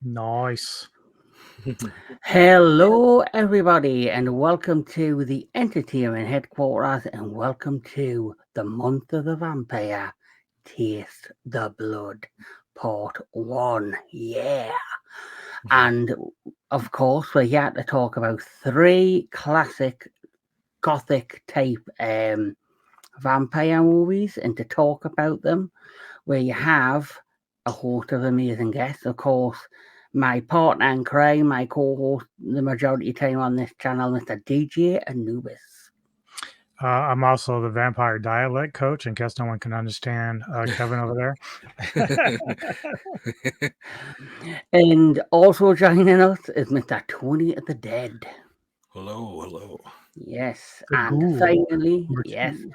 Nice. Hello, everybody, and welcome to the entertainment headquarters, and welcome to the month of the vampire. Taste the blood, part one. Yeah, and of course, we're here to talk about three classic gothic type vampire movies, and to talk about them, where you have a host of amazing guests, of course. My partner in crime, my co-host, the majority of time on this channel, Mr. DJ Anubis. I'm also the vampire dialect coach, in case no one can understand Kevin over there. And also joining us is Mr. Tony the Dead. Hello. Yes, The and ghoul. finally, Number yes, two.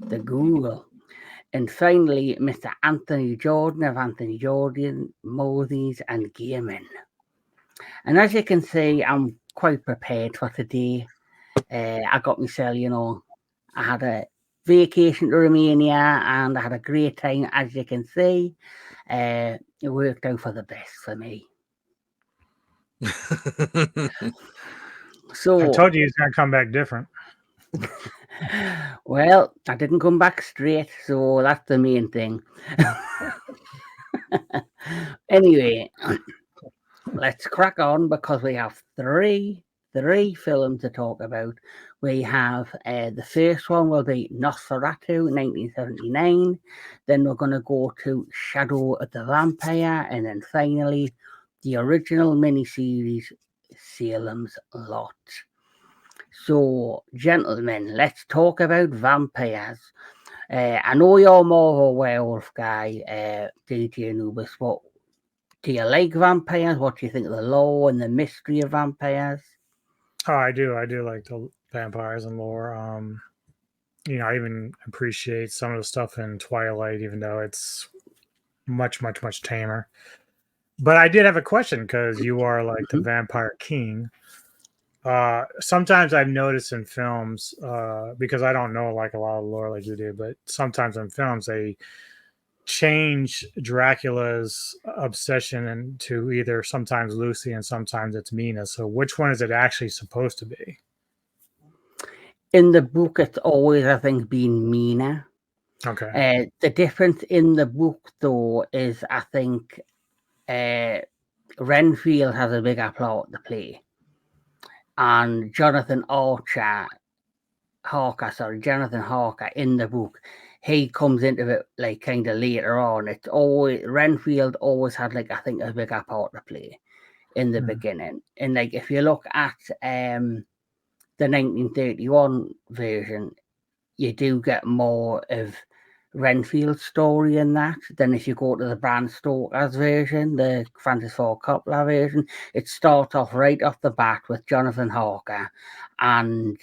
the Ghoul. And finally, Mr. Anthony Jordan of Anthony Jordan, Movies and Gaming. And as you can see, I'm quite prepared for today. I got myself, I had a vacation to Romania and I had a great time, as you can see. It worked out for the best for me. I So, told you he's going to come back different. well, I didn't come back straight, so that's the main thing. Anyway, let's crack on because we have three films to talk about. We have the first one will be Nosferatu, 1979. Then we're going to go to Shadow of the Vampire, and then finally the original miniseries Salem's Lot. So, gentlemen, let's talk about vampires. I know you're more of a werewolf guy, DJ Anubis, but do you like vampires? What do you think of the lore and the mystery of vampires? Oh, I do. I do like the vampires and lore. I even appreciate some of the stuff in Twilight, even though it's much tamer. But I did have a question because you are like the vampire king. Sometimes I've noticed in films, because I don't know like a lot of lore like you do, but sometimes in films they change Dracula's obsession into either sometimes Lucy and sometimes it's Mina. So which one is it actually supposed to be? In the book, it's always, I think, been Mina. Okay. The difference in the book, though, is I think Renfield has a bigger plot to play. And Jonathan Harker in the book, he comes into it like kind of later on. It's always Renfield always had like I think a bigger part to play in the beginning. And like if you look at the 1931 version, you do get more of Renfield's story in that than if you go to the Bram Stoker's version, the Francis Ford Coppola version. It starts off right off the bat with Jonathan Harker, and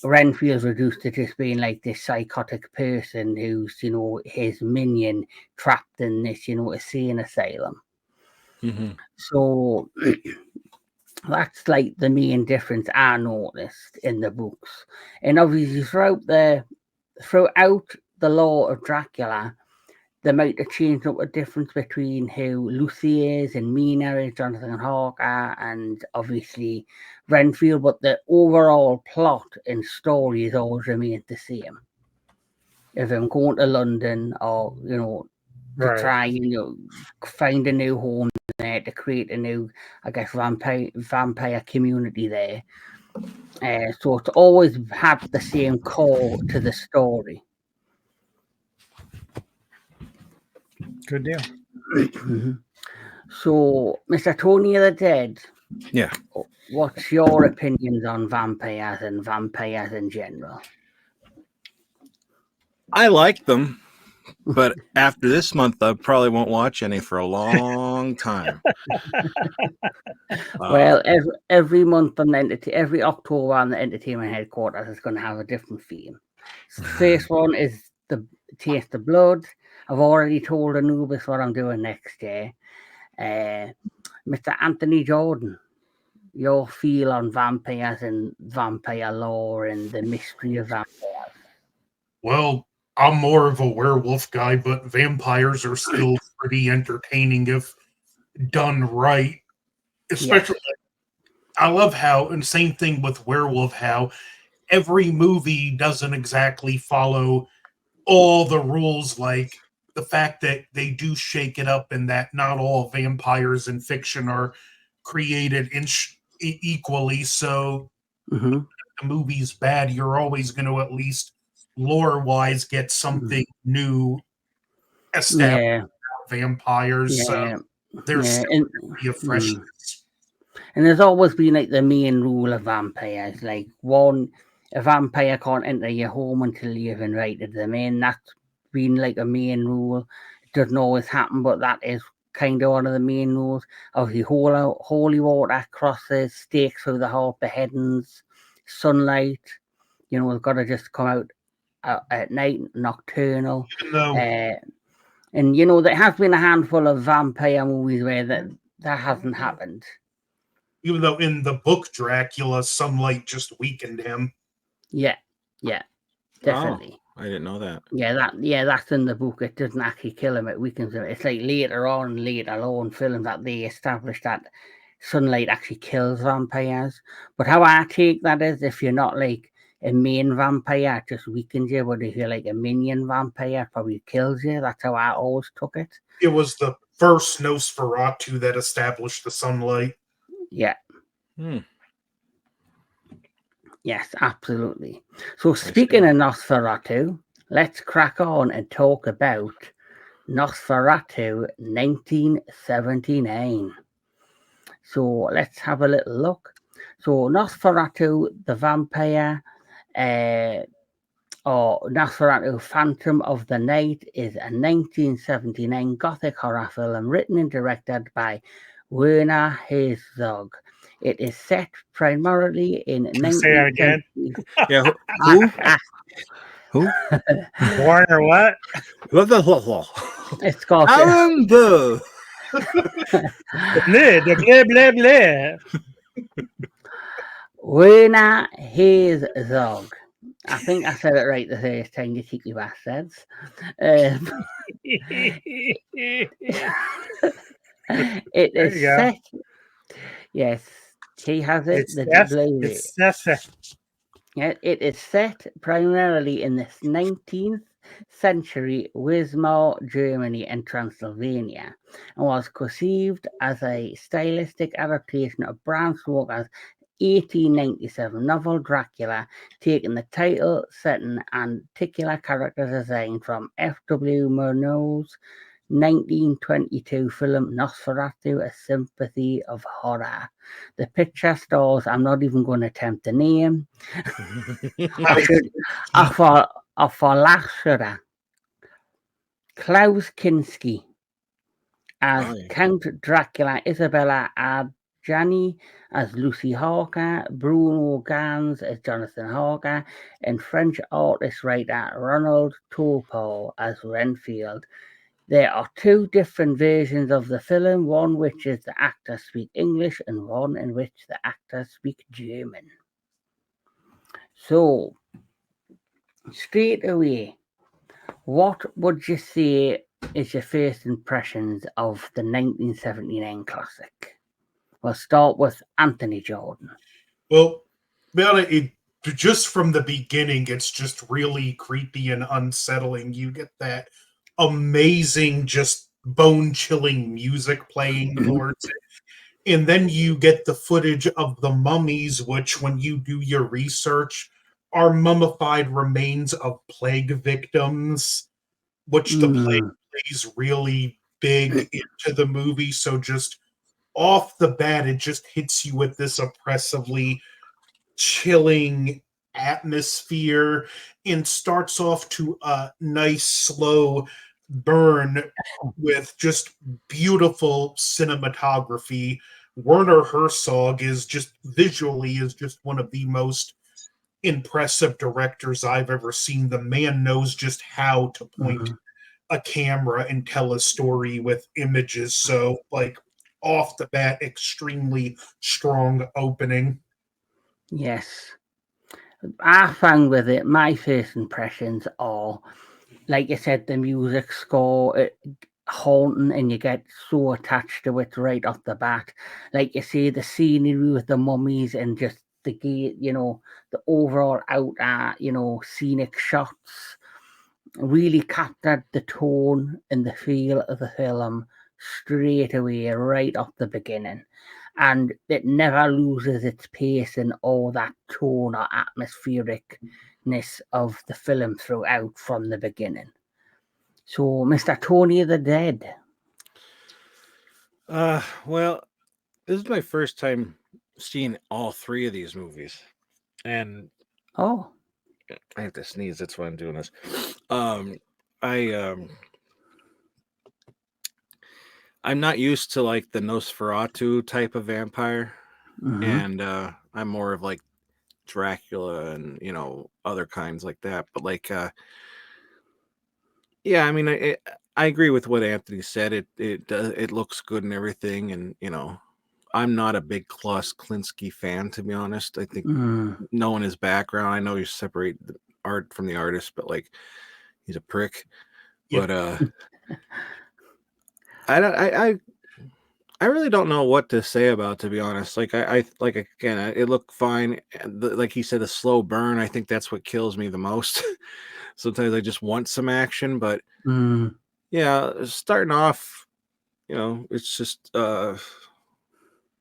Renfield's reduced to just being like this psychotic person who's, his minion trapped in this, insane asylum. Mm-hmm. So that's like the main difference I noticed in the books. And obviously throughout the lore of Dracula, they might have changed up a difference between who Lucy is and Mina is, Jonathan Harker, and obviously Renfield, but the overall plot and story has always remained the same. If I'm going to London or, to try, find a new home there, to create a new, I guess, vampire community there. So it's always had the same core to the story. Good deal. So, Mr. Tony the Dead. Yeah. What's your opinions on vampires and vampires in general? I like them, but after this month, I probably won't watch any for a long time. Well, every month on every October on the entertainment headquarters is going to have a different theme. So the first one is the Taste of Blood. I've already told Anubis what I'm doing next year. Mr. Anthony Jordan, your feel on vampires and vampire lore and the mystery of vampires. Well, I'm more of a werewolf guy, but vampires are still pretty entertaining if done right. Especially, I love how, and same thing with Werewolf, how every movie doesn't exactly follow all the rules, like the fact that they do shake it up and that not all vampires in fiction are created equally. So Mm-hmm. the movie's bad, you're always going to at least lore-wise get something new established Yeah, about vampires. So yeah, there's yeah. still And, going to be a freshness. and there's always been like the main rule of vampires, like one, a vampire can't enter your home until you've invited them in. That's been like a main rule. It doesn't always happen, but that is kind of one of the main rules. Obviously, holy water, crosses, stakes through the heart, beheadings, sunlight. You know, it's got to just come out at night, nocturnal. Even though, And you know, there has been a handful of vampire movies where that hasn't happened. even though in the book Dracula, sunlight just weakened him. Yeah, definitely. Oh, I didn't know that. That's in the book. It doesn't actually kill him; it weakens him. It's like later on films that they establish that sunlight actually kills vampires. But how I take that is, if you're not like a main vampire, it just weakens you. But if you're like a minion vampire, it probably kills you. That's how I always took it. It was the first Nosferatu that established the sunlight. Yeah. Hmm. Yes, absolutely. So speaking of Nosferatu, let's crack on and talk about Nosferatu 1979. So let's have a little look. So Nosferatu the Vampire, or Nosferatu Phantom of the Night, is a 1979 gothic horror film written and directed by Werner Herzog. It is set primarily in Can you say that again? 1920s. Yeah. Who? Warner what? It's called Alan Boo. Blah, blah, blah, blah. Werner Herzog. I think I said it right the first time, you cheeky bastards. It There is you go. set. Yes, he has it. It's The Seth. Blu-ray. It's Seth. Yeah, it is set primarily in the 19th century Wismar, Germany and Transylvania, and was conceived as a stylistic adaptation of Bram Stoker's 1897 novel Dracula, taking the title, setting, and titular character design from F.W. Murnau's 1922 film Nosferatu, A Sympathy of Horror. The picture stars, I'm not even going to attempt the name, Afalasura, Klaus Kinski as Count Dracula, Isabella Adjani as Lucy Harker, Bruno Gans as Jonathan Harker, and French artist writer Ronald Topol as Renfield. There are two different versions of the film, one which is the actors speak English and one in which the actors speak German. So, straight away, what would you say is your first impressions of the 1979 classic? We'll start with Anthony Jordan. Well, just from the beginning, it's just really creepy and unsettling. You get that amazing, just bone-chilling music playing towards it. And then you get the footage of the mummies, which, when you do your research, are mummified remains of plague victims, which the plague plays really big into the movie. So just off the bat, it just hits you with this oppressively chilling atmosphere and starts off to a nice, slow burn with just beautiful cinematography. Werner Herzog is just one of the most impressive directors I've ever seen. The man knows just how to point a camera and tell a story with images. So, like, off the bat, extremely strong opening. Yes. I found with it, my first impressions are, like I said, the music score. haunting, and you get so attached to it right off the bat. Like you see the scenery with the mummies and just the gate, the overall out, scenic shots really captured the tone and the feel of the film straight away, right off the beginning. And it never loses its pace or that tone or atmosphericness of the film throughout from the beginning. So, Mr. Tony of the Dead. Well, this is my first time seeing all three of these movies, and Oh, I have to sneeze. That's why I'm doing this. I'm not used to like the Nosferatu type of vampire, and I'm more of like Dracula and other kinds like that. But like, yeah, I mean, I agree with what Anthony said. It looks good and everything, and I'm not a big Klaus Kinski fan, to be honest. I think knowing his background, I know you separate the art from the artist, but like he's a prick. Yep. But I really don't know what to say about it, to be honest. Like I like again, it looked fine. Like he said, a slow burn. I think that's what kills me the most. Sometimes I just want some action, but yeah, starting off, it's just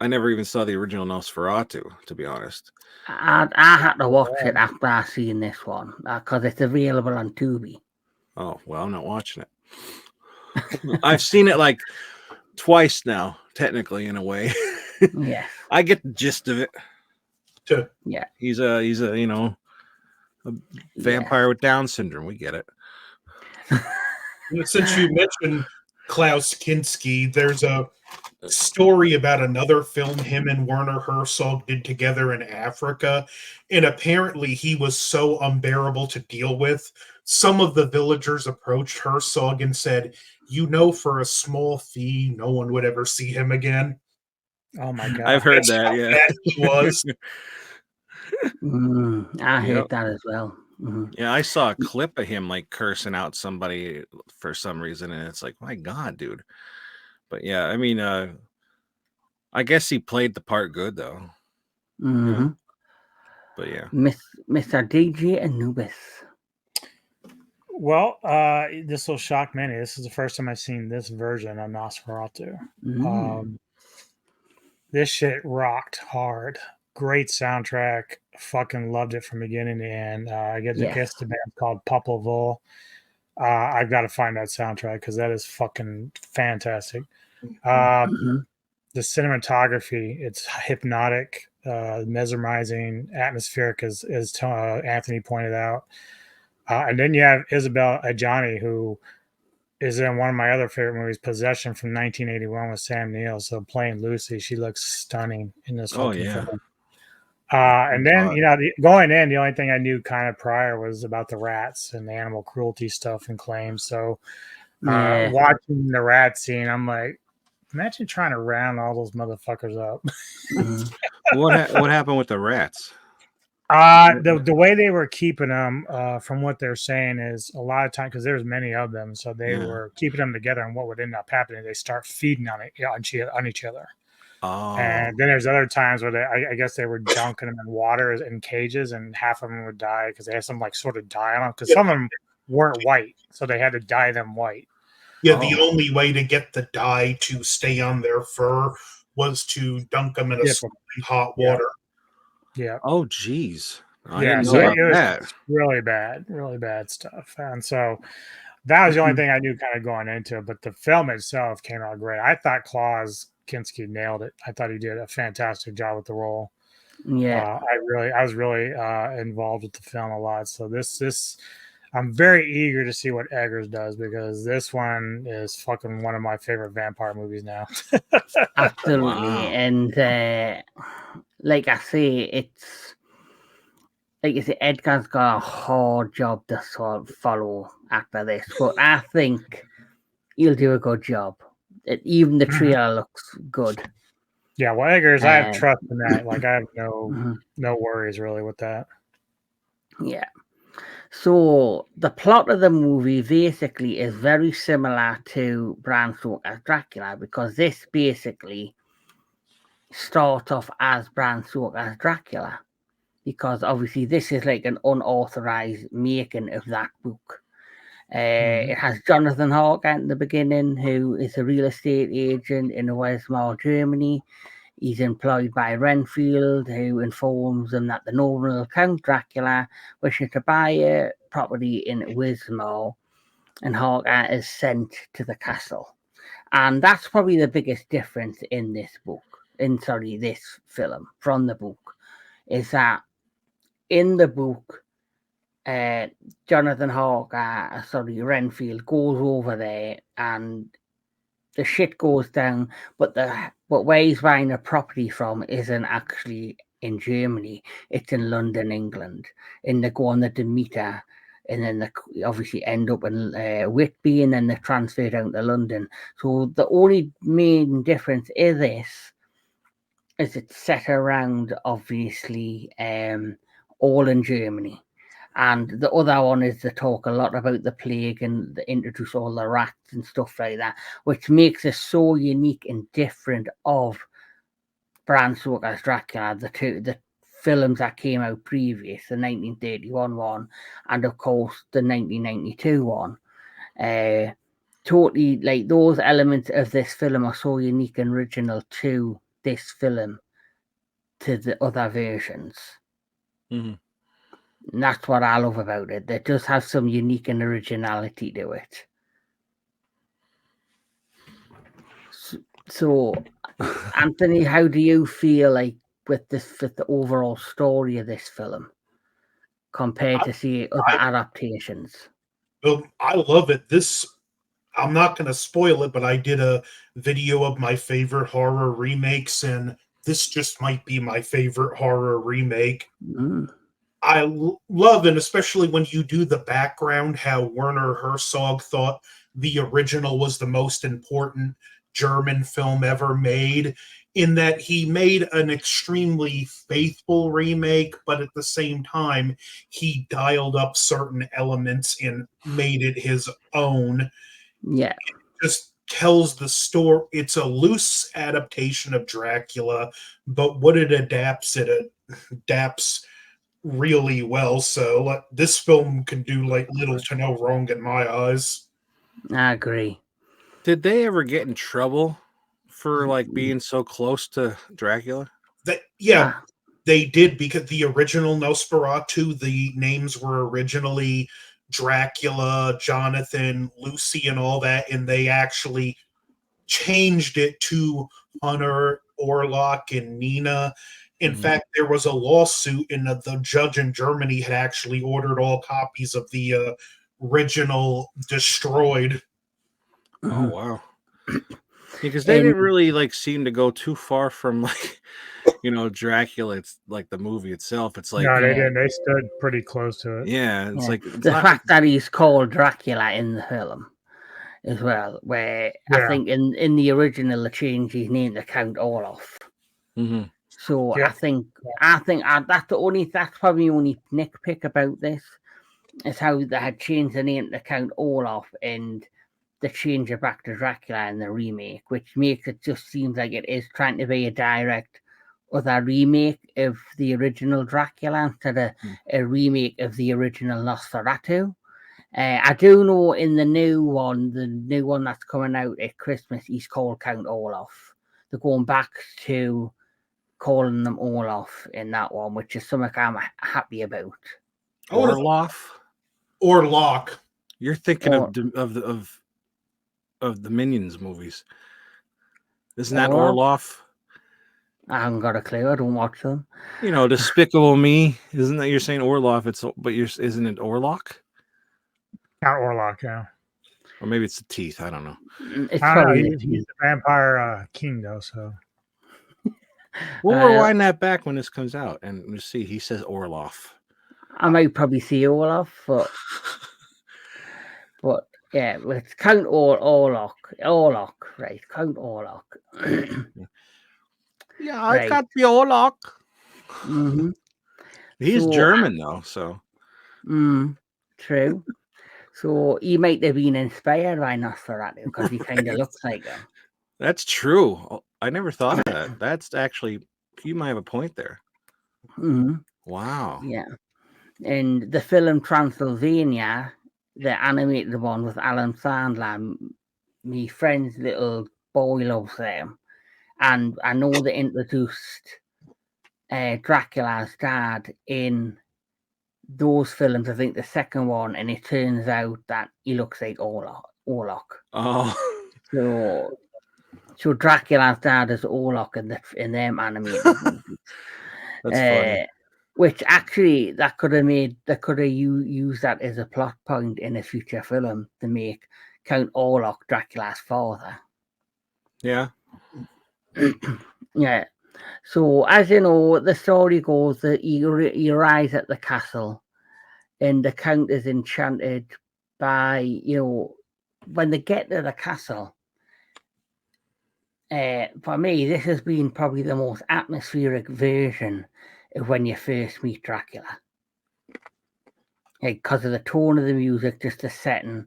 I never even saw the original Nosferatu, to be honest. I had to watch it after I seen this one because it's available on Tubi. Oh, well, I'm not watching it. I've seen it like twice now, technically, in a way. Yes. I get the gist of it. Yeah. He's a a vampire with Down syndrome. We get it. Since you mentioned Klaus Kinski, there's a story about another film him and Werner Herzog did together in Africa, and apparently he was so unbearable to deal with. Some of the villagers approached Herzog and said, for a small fee, no one would ever see him again. Oh my god! I've heard That's that. how Yeah, bad he was. I heard that as well. Yeah, I saw a clip of him like cursing out somebody for some reason, and it's like, my God, dude. But yeah, I mean, I guess he played the part good though. But yeah, Mr. DJ Anubis. Well, this will shock many. This is the first time I've seen this version of Nosferatu. This shit rocked hard. Great soundtrack. Fucking loved it from beginning to end. I guess the band called Popolvol. I've got to find that soundtrack because that is fucking fantastic. The cinematography, it's hypnotic, mesmerizing, atmospheric, as Anthony pointed out. And then you have Isabelle Adjani, who is in one of my other favorite movies, Possession from 1981 with Sam Neill. So playing Lucy, she looks stunning in this fucking film. And then, going in, the only thing I knew kind of prior was about the rats and the animal cruelty stuff and claims. So watching the rat scene, I'm like, imagine trying to round all those motherfuckers up. What happened with the rats? The way they were keeping them, from what they're saying, is a lot of time because there's many of them, so they were keeping them together. And what would end up happening? They start feeding on each other. Oh. And then there's other times where I guess they were dunking them in water in cages, and half of them would die because they had some like sort of dye on them. Because some of them weren't white, so they had to dye them white. Yeah, the only way to get the dye to stay on their fur was to dunk them in a hot water. Yeah. Oh, geez. I didn't know about that. Really bad stuff. And so that was the only thing I knew kind of going into it. But the film itself came out great. I thought Klaus Kinski nailed it. I thought he did a fantastic job with the role. Yeah. I was really involved with the film a lot. So this I'm very eager to see what Eggers does because this one is fucking one of my favorite vampire movies now. Absolutely. Wow. And like I say, Edgar's got a hard job to sort of follow after this, but I think he'll do a good job. Even the trailer looks good. Yeah, well, Eggers, I have trust in that. Like, I have no worries really with that. Yeah. So the plot of the movie basically is very similar to Bram Stoker's Dracula, because this basically starts off as Bram Stoker's Dracula, because obviously this is like an unauthorized making of that book. It has Jonathan Harker in the beginning, who is a real estate agent in Weimar, Germany. He's employed by Renfield, who informs him that the noble Count Dracula wishes to buy a property in Weimar, and Harker is sent to the castle. And that's probably the biggest difference in this film from the book, is that in the book, Jonathan Harker, Renfield goes over there and the shit goes down, but where he's buying a property from isn't actually in Germany. It's in London, England. And they go on the Demeter, and then they obviously end up in Whitby, and then they transfer down to London. So the only main difference is it's set around, obviously, all in Germany. And the other one is they talk a lot about the plague and they introduce all the rats and stuff like that, which makes it so unique and different of Bram Stoker's Dracula, the films that came out previous, the 1931 one, and of course the 1992 one. Totally, like, those elements of this film are so unique and original to this film, to the other versions. Mm-hmm. And that's what I love about it. It does have some unique and originality to it. So Anthony, how do you feel like with the overall story of this film compared to, say, other adaptations? Well, I love it. I'm not going to spoil it, but I did a video of my favorite horror remakes, and this just might be my favorite horror remake. I love, and especially when you do the background, how Werner Herzog thought the original was the most important German film ever made, in that he made an extremely faithful remake, but at the same time, he dialed up certain elements and made it his own. Yeah. It just tells the story. It's a loose adaptation of Dracula, but what it adapts really well. So this film can do like little to no wrong in my eyes. I agree. Did they ever get in trouble for like being so close to Dracula? They did, because the original Nosferatu, the names were originally Dracula, Jonathan, Lucy, and all that, and they actually changed it to Hunter, Orlok, and Nina. In fact, there was a lawsuit, and the judge in Germany had actually ordered all copies of the original destroyed. Oh, wow. Because they didn't really like seem to go too far from like, Dracula. It's like the movie itself. It's like, no, they didn't. They stood pretty close to it. yeah, it's like the fact that he's called Dracula in the film as well, where I think in the original they changed his name to Count Olaf. So I think that's probably the only nitpick about this, is how they had changed the name to Count Olaf and they changed it back to Dracula in the remake, which makes it just seems like it is trying to be a direct other remake of the original Dracula instead of a remake of the original Nosferatu. I do know in the new one that's coming out at Christmas, he's called Count Olaf. They're going back to calling them Olaf in that one, which is something I'm happy about. Orlov? Orlok. You're thinking of the Minions movies. Isn't that Orlov? I haven't got a clue. I don't watch them. Despicable Me. Isn't that you're saying Orlov? Isn't it Orlok? Count Orlok, yeah. Or maybe it's the teeth. I don't know. It's I don't know. probably He's the vampire king, though. So we'll rewind that back when this comes out, and we'll see. He says Orlov. I might probably see Olaf, but yeah, it's Count Orlok, right? Count Orlok. Yeah, I got the Orlok. Mm-hmm. He's German though, so True. So he might have been inspired by Nosferatu because he kind of looks like him. That's true. I never thought of that. That's actually, you might have a point there. Wow. Yeah. And the film Transylvania, the animated one with Alan Sandler, my friend's little boy loves them. And I know they introduced Dracula's dad in those films. I think the second one, and it turns out that he looks like Orlok. Oh. So Dracula's dad is Orlok in them animated movies. That's funny. Which actually they could have used that as a plot point in a future film to make Count Orlok Dracula's father. Yeah. Yeah. So as you know, the story goes that he arrives at the castle, and the Count is enchanted by, when they get to the castle. For me, this has been probably the most atmospheric version of when you first meet Dracula. Because of the tone of the music, just the setting,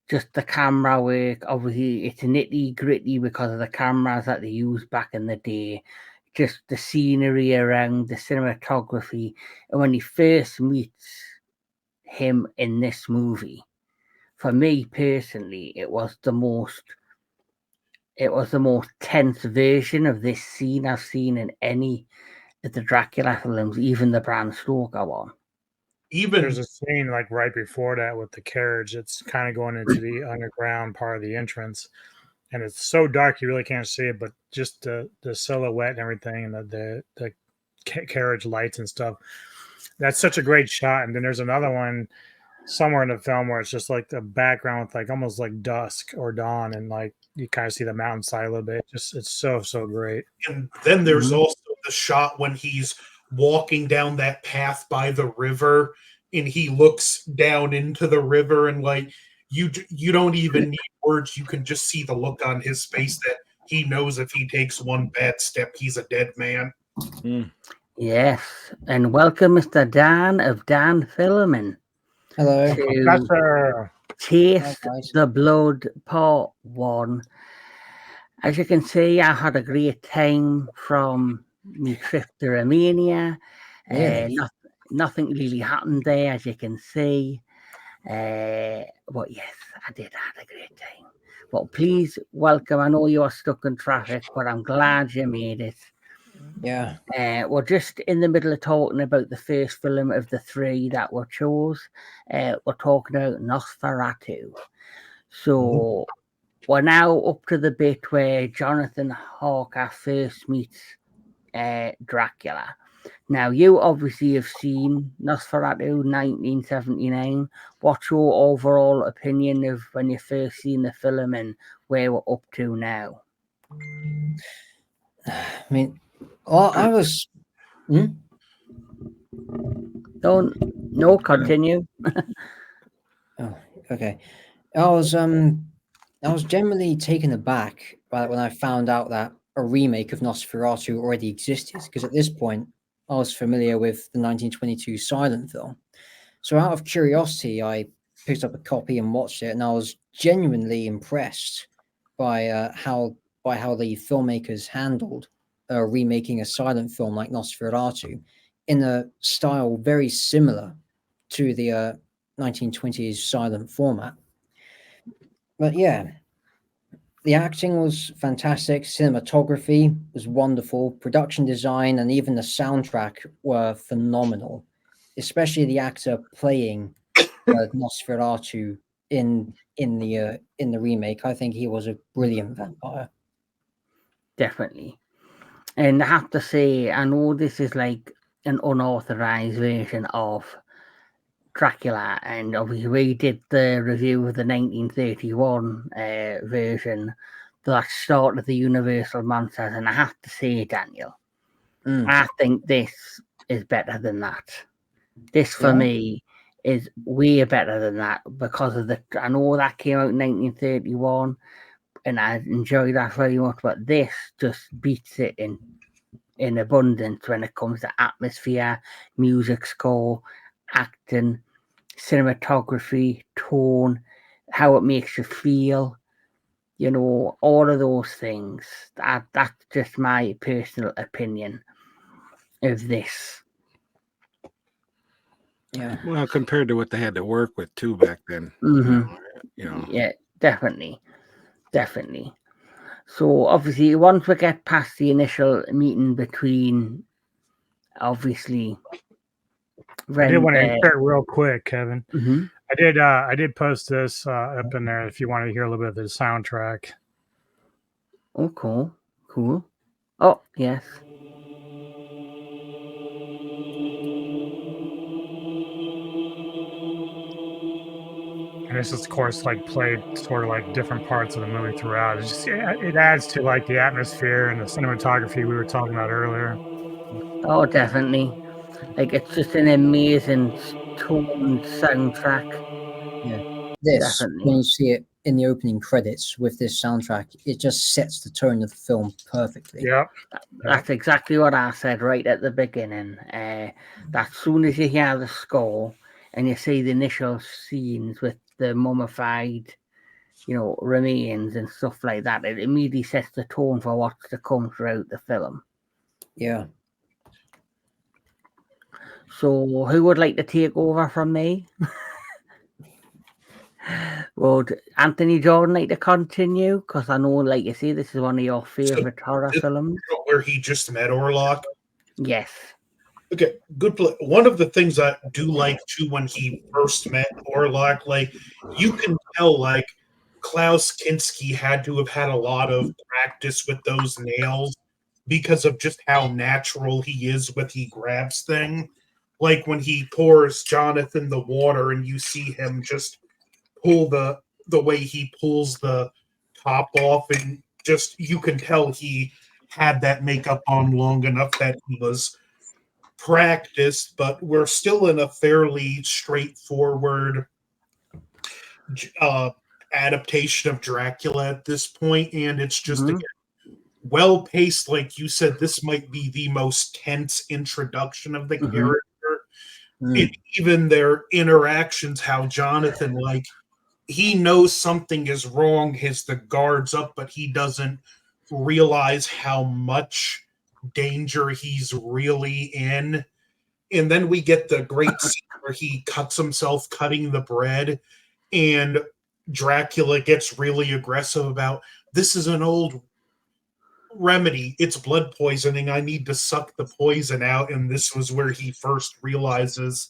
just the camera work. Obviously, it's nitty gritty because of the cameras that they used back in the day. Just the scenery around, the cinematography. And when he first meets him in this movie, for me personally, it was the most tense version of this scene I've seen in any of the Dracula films, even the Bram Stoker one. There's a scene like right before that with the carriage. It's kind of going into the underground part of the entrance, and it's so dark you really can't see it. But just the silhouette and everything, and the carriage lights and stuff. That's such a great shot. And then there's another one somewhere in the film where it's just like the background with like almost like dusk or dawn, and like you kind of see the mountainside a little bit. It's so great. And then there's also the shot when he's walking down that path by the river, and he looks down into the river, and like you don't even need words. You can just see the look on his face that he knows if he takes one bad step, he's a dead man. Yes, and welcome, Mr. Dan of Dan Filament. Hello. To Taste the Blood Part 1. As you can see, I had a great time from my trip to Romania. Really? Nothing really happened there, as you can see. But yes, I did have a great time. But please welcome. I know you are stuck in traffic, but I'm glad you made it. Yeah. We're just in the middle of talking about the first film of the three that were chose. We're talking about Nosferatu. So we're now up to the bit where Jonathan Harker first meets Dracula. Now, you obviously have seen Nosferatu 1979. What's your overall opinion of when you first seen the film and where we're up to now? I mean, well, I was. No, continue. Oh, okay. I was generally taken aback when I found out that a remake of Nosferatu already existed, because at this point I was familiar with the 1922 silent film. So out of curiosity, I picked up a copy and watched it, and I was genuinely impressed by how the filmmakers handled remaking a silent film like Nosferatu in a style very similar to the 1920s silent format. But yeah, the acting was fantastic, cinematography was wonderful, production design and even the soundtrack were phenomenal, especially the actor playing Nosferatu in the remake. I think he was a brilliant vampire. Definitely. And I have to say, I know this is like an unauthorized version of Dracula, and obviously we did the review of the 1931 version that started the Universal Monsters, and I have to say, Daniel, I think this is better than that. This for me is way better than that because of I know that came out in 1931 and I enjoyed that very much, but this just beats it in abundance when it comes to atmosphere, music score, acting, cinematography, tone, how it makes you feel, you know, all of those things. That's just my personal opinion of this. Yeah. Well, compared to what they had to work with too back then, Yeah, definitely. So obviously, once we get past the initial meeting between, obviously, I did Ren. want to insert real quick, Kevin. Mhm. I did post this up in there if you want to hear a little bit of the soundtrack. Oh, cool. Oh, yes. And this is, of course, like played sort of like different parts of the movie throughout. It's just it adds to like the atmosphere and the cinematography we were talking about earlier. Oh, definitely. Like, it's just an amazing toned soundtrack. Yeah. This, Definitely. when you see it in the opening credits with this soundtrack, it just sets the tone of the film perfectly. Yep. That's exactly what I said right at the beginning. That soon as you hear the score and you see the initial scenes with the mummified, you know, remains and stuff like that, it immediately sets the tone for what's to come throughout the film. Yeah. So, who would like to take over from me? Would Anthony Jordan like to continue? Because I know, like you say, this is one of your favorite horror this- films. Where he just met Orlok. Yes. Okay, good play. One of the things I do like too when he first met Orlok, like you can tell, like Klaus Kinski had to have had a lot of practice with those nails because of just how natural he is with he grabs thing. Like when he pours Jonathan the water, and you see him just pull the way he pulls the top off, and just you can tell he had that makeup on long enough that he was practiced, but we're still in a fairly straightforward uh, adaptation of Dracula at this point, and it's just Mhm. again, well paced. Like you said, this might be the most tense introduction of the Mhm. character. And even their interactions, how Jonathan, like, he knows something is wrong, his the guards up, but he doesn't realize how much danger he's really in. And then we get the great scene where he cuts himself cutting the bread, and Dracula gets really aggressive about, this is an old remedy, it's blood poisoning, I need to suck the poison out. And this was where he first realizes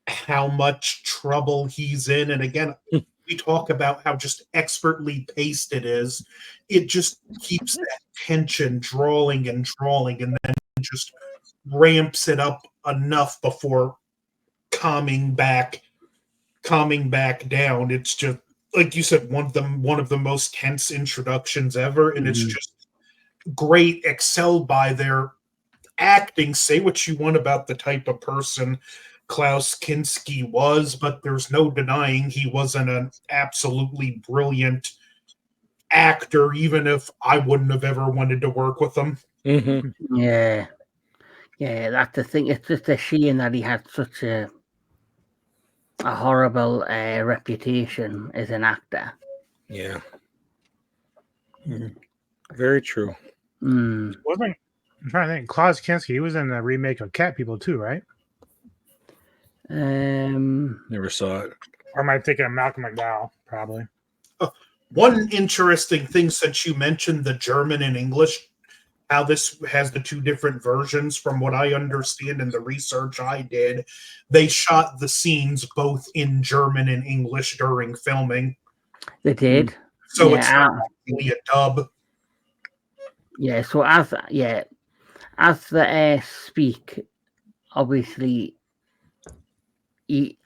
how much trouble he's in. And again, we talk about how just expertly paced it is. It just keeps that tension drawing and drawing, and then just ramps it up enough before calming back down. It's just like you said, one of the most tense introductions ever, and it's just great, excelled by their acting. Say what you want about the type of person Klaus Kinski was, but there's no denying he wasn't an absolutely brilliant actor, even if I wouldn't have ever wanted to work with him. Mm-hmm. Yeah. Yeah, that's the thing. It's just a shame that he had such a horrible reputation as an actor. Yeah. Mhm. Very true. Mm. Wasn't I'm trying to think. Klaus Kinski, he was in the remake of Cat People too, right? Never saw it. Or am I thinking of Malcolm McDowell? Probably. One interesting thing, since you mentioned the German and English, how this has the two different versions, from what I understand in the research I did, they shot the scenes both in German and English during filming. They did. So Yeah, it's not actually a dub. Yeah, so as the speak, obviously,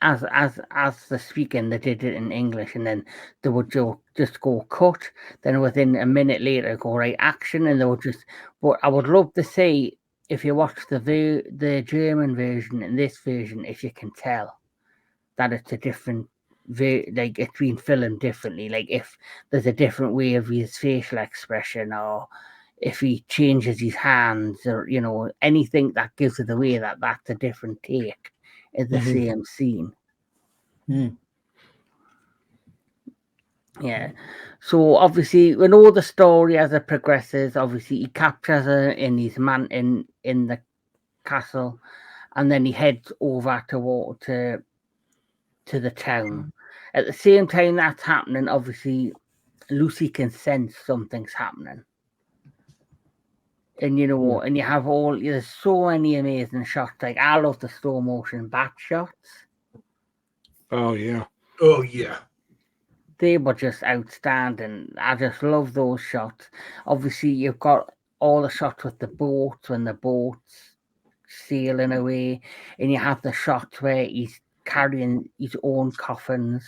as the speaking, they did it in English, and then they would just go cut. Then within a minute later, go right action, and they would just. But I would love to see if you watch the German version and this version, if you can tell that it's a different. Like it's been filmed differently. Like if there's a different way of his facial expression, or if he changes his hands, or you know anything that gives it away that that's a different take in the same scene. Hmm. Yeah. So obviously, we know the story as it progresses. Obviously, he captures her in his in the castle, and then he heads over to the town. At the same time that's happening, obviously, Lucy can sense something's happening. And and you have there's so many amazing shots. Like, I love the slow motion bat shots. Oh yeah. Oh yeah. They were just outstanding. I just love those shots. Obviously, you've got all the shots with the boats when the boat's sailing away, and you have the shots where he's carrying his own coffins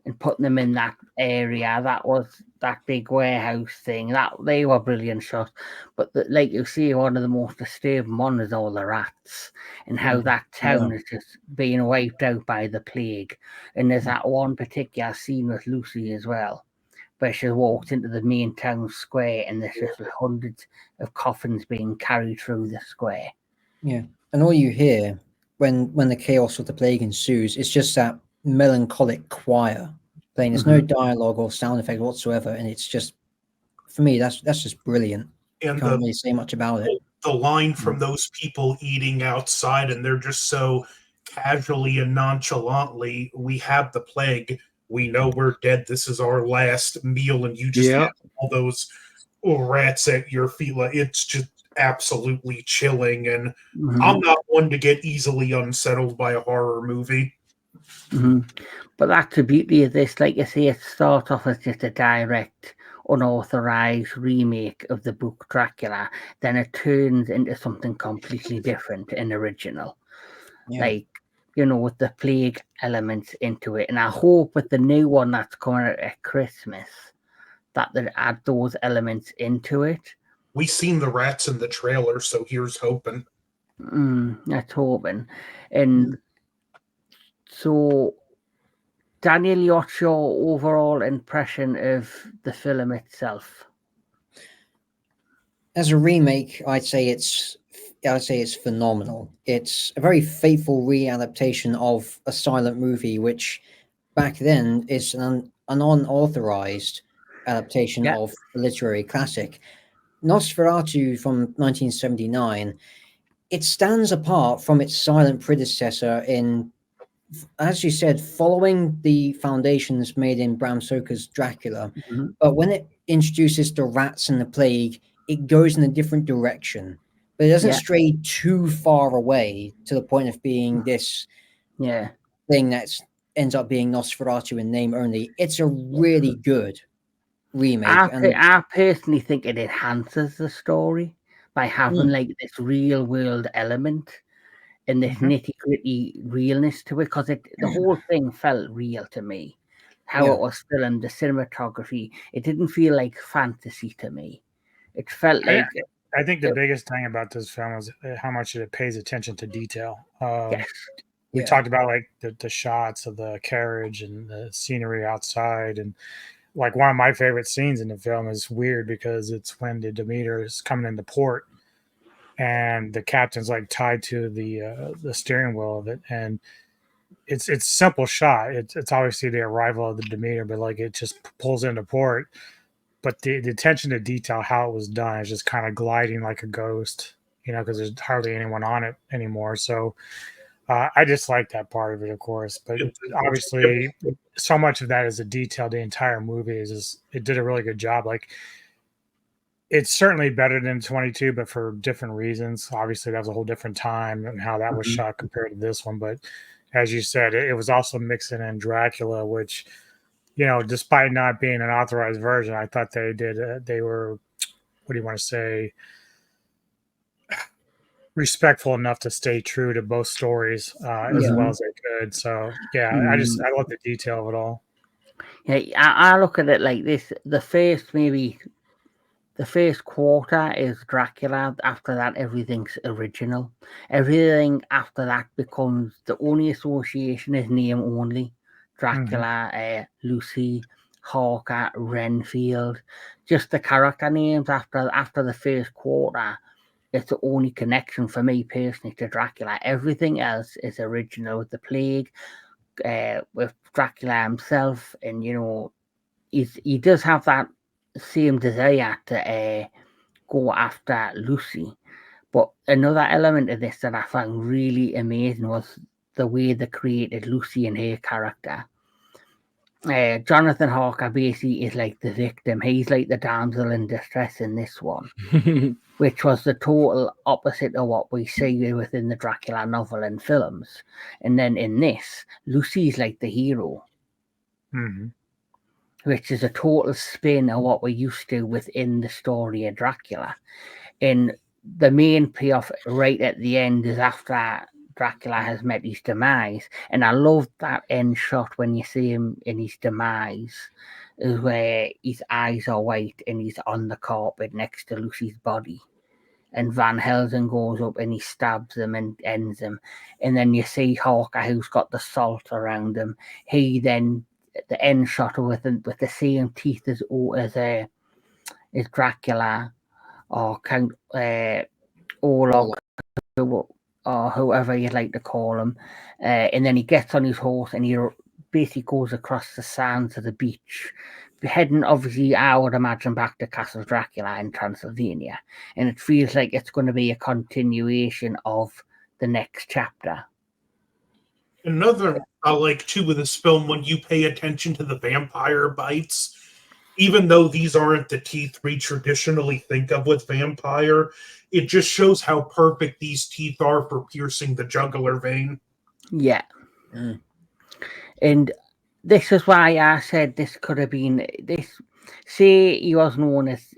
and putting them in that area. That was that big warehouse thing. That they were brilliant shots. But like you see, one of the most disturbing ones is all the rats and how that town is just being wiped out by the plague. And there's that one particular scene with Lucy as well, where she walks into the main town square and there's just hundreds of coffins being carried through the square. Yeah, and all you hear when the chaos of the plague ensues, it's just that melancholic choir playing. There's no dialogue or sound effect whatsoever, and it's just, for me, that's just brilliant. And Can't really say much about it. the line from those people eating outside, and they're just so casually and nonchalantly, "We have the plague. We know we're dead. This is our last meal," and you just have all those rats at your feet. Like, it's just absolutely chilling. And I'm not one to get easily unsettled by a horror movie. But that's the beauty of this. Like you say, it starts off as just a direct, unauthorized remake of the book Dracula. Then it turns into something completely different and original. Yeah. Like, with the plague elements into it. And I hope with the new one that's coming out at Christmas that they add those elements into it. We seen the rats in the trailer, so here's hoping. That's hoping. And so, Daniel, what's your overall impression of the film itself? As a remake, I'd say it's phenomenal. It's a very faithful readaptation of a silent movie, which back then is an unauthorized adaptation of a literary classic. Nosferatu from 1979, it stands apart from its silent predecessor in, as you said, following the foundations made in Bram Stoker's Dracula. But when it introduces the rats and the plague, it goes in a different direction. But it doesn't stray too far away to the point of being this thing that ends up being Nosferatu in name only. It's a really good remake. I personally think it enhances the story by having like this real world element and this nitty gritty realness to it, because the whole thing felt real to me. How it was filmed, the cinematography, it didn't feel like fantasy to me. It felt like. I think the biggest thing about this film is how much it pays attention to detail. We talked about like the shots of the carriage and the scenery outside, and like one of my favorite scenes in the film is weird because it's when the Demeter is coming into port and the captain's like tied to the steering wheel of it, and it's simple shot. It's obviously the arrival of the Demeter, but like it just pulls into port. But the attention to detail, how it was done, is just kind of gliding like a ghost, because there's hardly anyone on it anymore. So I just like that part of it, of course. But obviously, so much of that is a detail. The entire movie it did a really good job. Like, it's certainly better than 22, but for different reasons. Obviously, that was a whole different time and how that was shot compared to this one. But as you said, it was also mixing in Dracula, which, despite not being an authorized version, I thought they did. They were, what do you want to say, respectful enough to stay true to both stories as well as they could. So I love the detail of it all. Yeah, I look at it like this: the first quarter is Dracula. After that, everything's original. Everything after that becomes, the only association is name only. Dracula, Lucy, Hawker, Renfield, just the character names after the first quarter. It's the only connection for me personally to Dracula. Everything else is original. The plague, with Dracula himself, and he does have that same desire to go after Lucy. But another element of this that I found really amazing was the way they created Lucy and her character. Jonathan Harker basically is like the victim. He's like the damsel in distress in this one, which was the total opposite of what we see within the Dracula novel and films. And then in this, Lucy's like the hero, which is a total spin of what we're used to within the story of Dracula. And the main payoff right at the end is after Dracula has met his demise. And I love that end shot when you see him in his demise, is where his eyes are white and he's on the carpet next to Lucy's body. And Van Helsing goes up and he stabs him and ends him. And then you see Harker, who's got the salt around him. He then, the end shot with the same teeth as Dracula or Count Orlok, or whoever you'd like to call him. And then he gets on his horse and he basically goes across the sands of the beach, heading obviously, I would imagine, back to Castle Dracula in Transylvania. And it feels like it's going to be a continuation of the next chapter. Another I like too with this film, when you pay attention to the vampire bites, even though these aren't the teeth we traditionally think of with vampire, it just shows how perfect these teeth are for piercing the jugular vein. Yeah. And this is why I said this could have been this. Say he was known as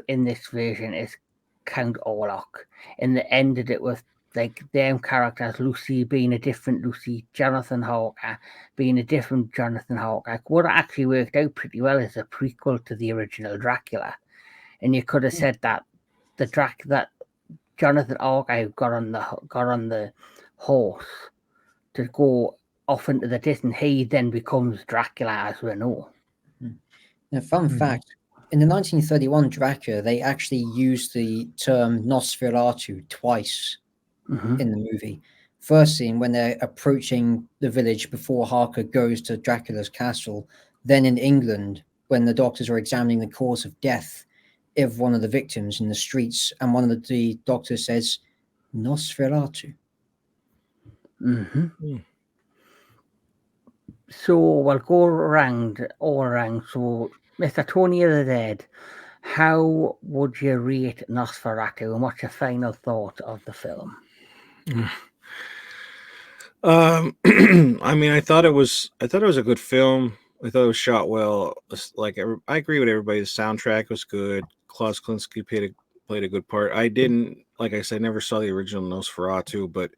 in this version as Count Orlok, and they ended it with like them characters, Lucy being a different Lucy, Jonathan Harker being a different Jonathan Harker. Would have actually worked out pretty well as a prequel to the original Dracula, and you could have said that that Jonathan Harker got on the horse to go off into the distance, he then becomes Dracula as we know. Now, fun fact, in the 1931 Dracula, they actually used the term Nosferatu twice in the movie. First scene, when they're approaching the village before Harker goes to Dracula's castle. Then in England, when the doctors are examining the cause of death of one of the victims in the streets, and one of the doctors says, Nosferatu. So we'll go all around. So, Mr. Tony of the Dead, how would you rate Nosferatu, and what's your final thought of the film? I mean, I thought it was a good film. I thought it was shot well. Like, I agree with everybody. The soundtrack was good. Klaus Kinski played a good part. I didn't, like I said, never saw the original Nosferatu, but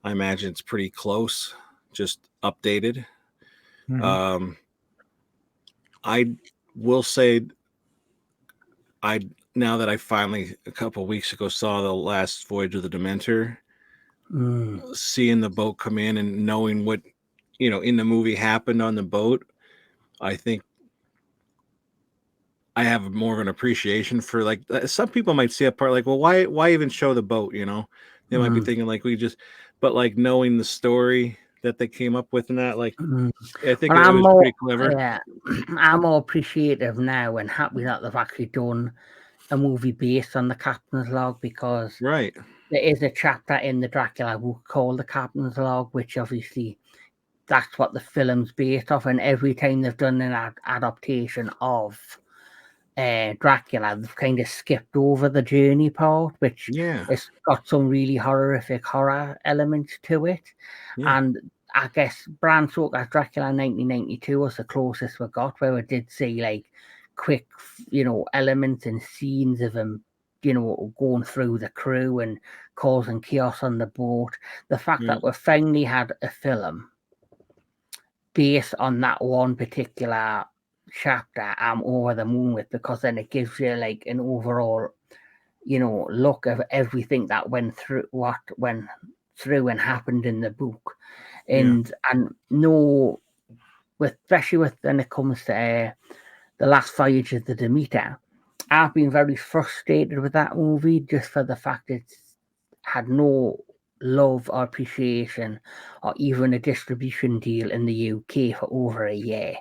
I imagine it's pretty close, just updated. I will say, now that I finally a couple of weeks ago saw The Last Voyage of the Dementor, seeing the boat come in and knowing what in the movie happened on the boat, I think I have more of an appreciation for, like, some people might see a part like, well, why even show the boat? They might be thinking like but like knowing the story that they came up with and that, like, I think it was pretty clever. Yeah, I'm more appreciative now and happy that they've actually done a movie based on the Captain's Log, because there is a chapter in the Dracula book called the Captain's Log, which obviously that's what the film's based off. And every time they've done an adaptation of Dracula, they've kind of skipped over the journey part, which it's got some really horrific horror elements to it. And I guess Bram Stoker's Dracula 1992 was the closest we got, where we did see like quick, elements and scenes of him, going through the crew and causing chaos on the boat. The fact that we finally had a film based on that one particular chapter, I'm over the moon with, because then it gives you like an overall, look of everything that went through and happened in the book. And especially when it comes to The Last Voyage of the Demeter, I've been very frustrated with that movie, just for the fact it had no love or appreciation or even a distribution deal in the UK for over a year.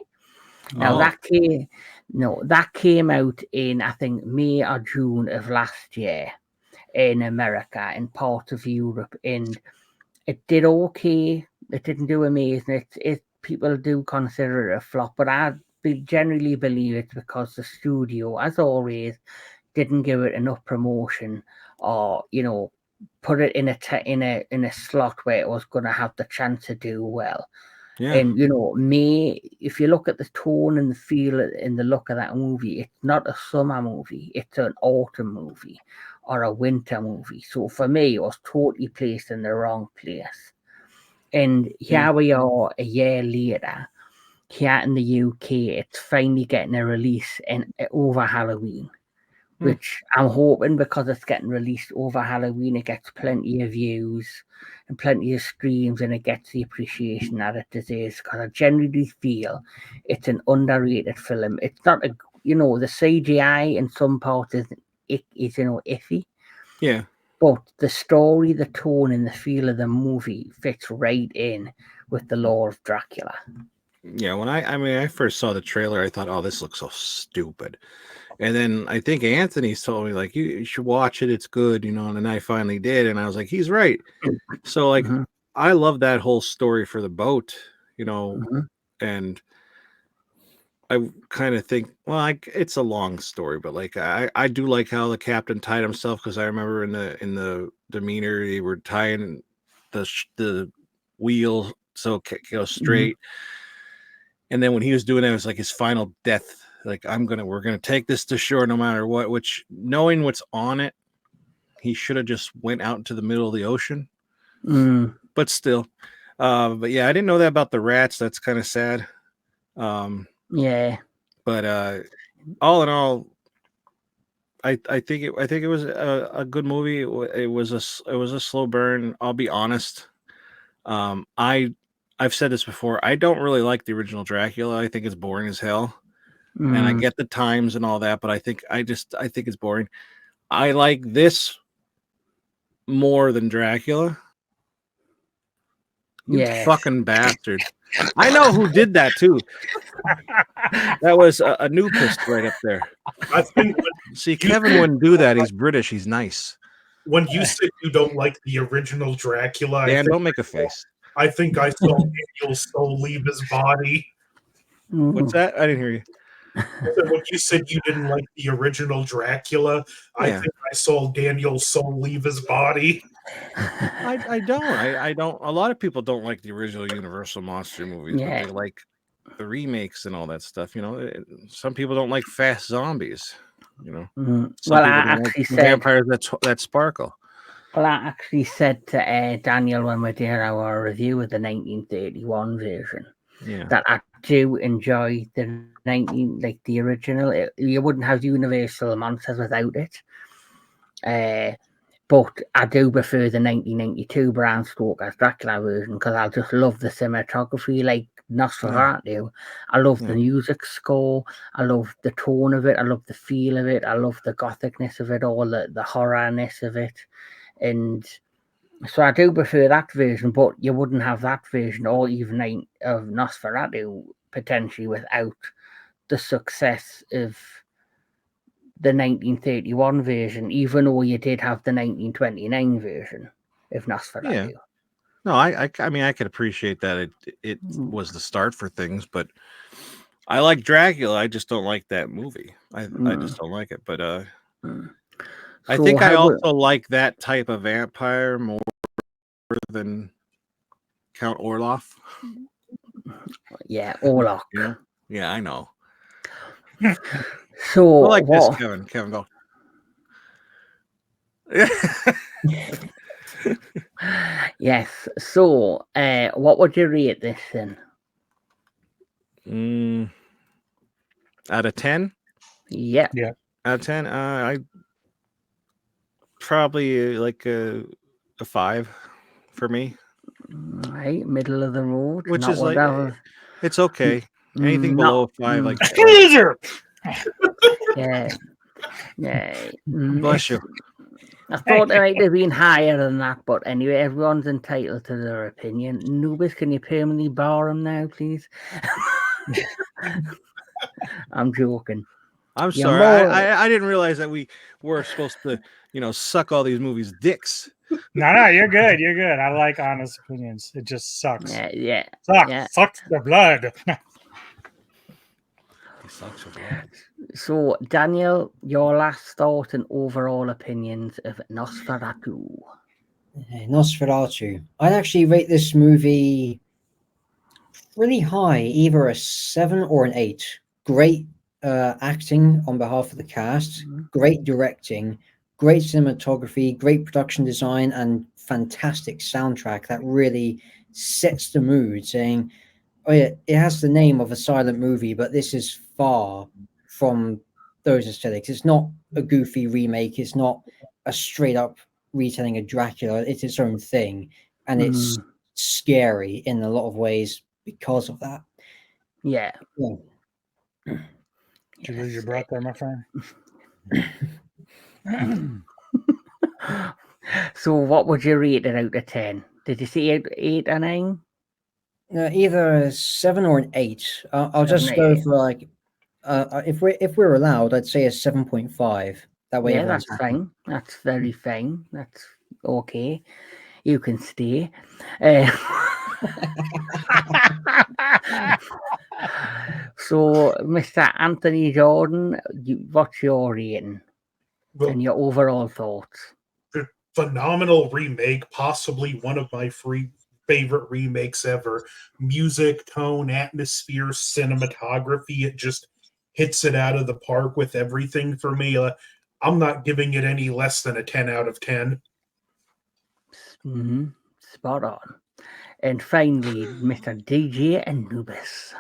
Now Oh. that came out in, I think, May or June of last year in America, in parts of Europe, and it did okay. It didn't do amazing. It people do consider it a flop, but I generally believe it's because the studio, as always, didn't give it enough promotion, or put it in a slot where it was going to have the chance to do well. Yeah. And if you look at the tone and the feel and the look of that movie, it's not a summer movie, it's an autumn movie or a winter movie. So for me, it was totally placed in the wrong place. And here we are a year later, here in the UK, it's finally getting a release over Halloween, which I'm hoping, because it's getting released over Halloween, it gets plenty of views and plenty of streams, and it gets the appreciation that it deserves, because I generally feel it's an underrated film. It's not the CGI in some parts is iffy. Yeah. But the story, the tone, and the feel of the movie fits right in with the lore of Dracula. Yeah, when I first saw the trailer, I thought, oh, this looks so stupid. And then I think Anthony's told me, like, you should watch it, it's good, and then I finally did, and I was like, he's right. So, like, I love that whole story for the boat, and I kind of think, well, it's a long story, but like I do like how the captain tied himself, because I remember in the demeanor they were tying the wheel so it goes straight, and then when he was doing that, it was like his final death. Like, we're gonna take this to shore no matter what. Which, knowing what's on it, he should have just went out into the middle of the ocean. But still, but yeah, I didn't know that about the rats. That's kind of sad. Yeah. But all in all, I think it was a good movie. It was a slow burn. I'll be honest. I've said this before. I don't really like the original Dracula. I think it's boring as hell. And I get the times and all that, but I think it's boring. I like this more than Dracula. You fucking bastard. I know who did that too. That was a nudist right up there. I think See, Kevin wouldn't do that. He's British. He's nice. when you said you don't like the original Dracula, Dan, don't make a face. I think I saw Daniel's soul leave his body. What's that? I didn't hear you. So when you said you didn't like the original Dracula, I think I saw Daniel's soul leave his body. I don't. A lot of people don't like the original Universal monster movies, but they like the remakes and all that stuff. Some people don't like fast zombies. Some Well, I actually said vampires that sparkle. Well, I actually said to Daniel when we did our review of the 1931 version that I do enjoy the the original. You wouldn't have Universal monsters without it. But I do prefer the 1992 Bram Stoker's Dracula version, because I just love the cinematography, like Nosferatu. I love the music score. I love the tone of it. I love the feel of it. I love the gothicness of it all, the horrorness of it. And so I do prefer that version, but you wouldn't have that version or even of Nosferatu potentially without the success of the 1931 version, even though you did have the 1929 version of Nosferatu. Yeah. No, I mean, I could appreciate that it was the start for things, but I like Dracula. I just don't like that movie. I just don't like it. But I think I also like that type of vampire more than Count Orloff. Yeah, Orlok. Yeah, I know. So I like this, Kevin. Kevin, go. Yes. So, what would you rate this then? Out of 10? Yeah. Out of 10, I probably like a 5 for me. Right, middle of the road. Which is like, it's okay. Anything below 5, like teaser. Yeah. Bless you. I thought they might have been higher than that, but anyway, everyone's entitled to their opinion. Nubis, can you permanently bar him now, please? I'm joking. I'm You're sorry. more- I didn't realize that we were supposed to, suck all these movies' dicks. No, you're good. You're good. I like honest opinions. It just sucks. Yeah. Sucks the blood. He sucks with blood. So, Daniel, your last thought and overall opinions of Nosferatu. Nosferatu. I'd actually rate this movie pretty high, either a 7 or an 8. Great acting on behalf of the cast, great directing, great cinematography, great production design, and fantastic soundtrack that really sets the mood, saying, oh yeah, it has the name of a silent movie, but this is far from those aesthetics. It's not a goofy remake. It's not a straight up retelling of Dracula. It's its own thing, and it's scary in a lot of ways because of that. Yeah. Did you lose your breath there, my friend? So, what would you rate it out of 10? Did you say 8 or 9? Either a 7 or an 8. I'll 7, just go 8. for like, if we're allowed, I'd say a 7.5. That way, Yeah, everyone's that's happy. fine. That's very fine. That's okay. You can stay. So, Mr. Anthony Jordan, what's your rating Well, and your overall thoughts? phenomenal remake, possibly one of my favorite remakes ever. Music, tone, atmosphere, cinematography, it just hits it out of the park with everything for me. I'm not giving it any less than a 10 out of 10. Spot on. And finally, Mr. DJ Anubis.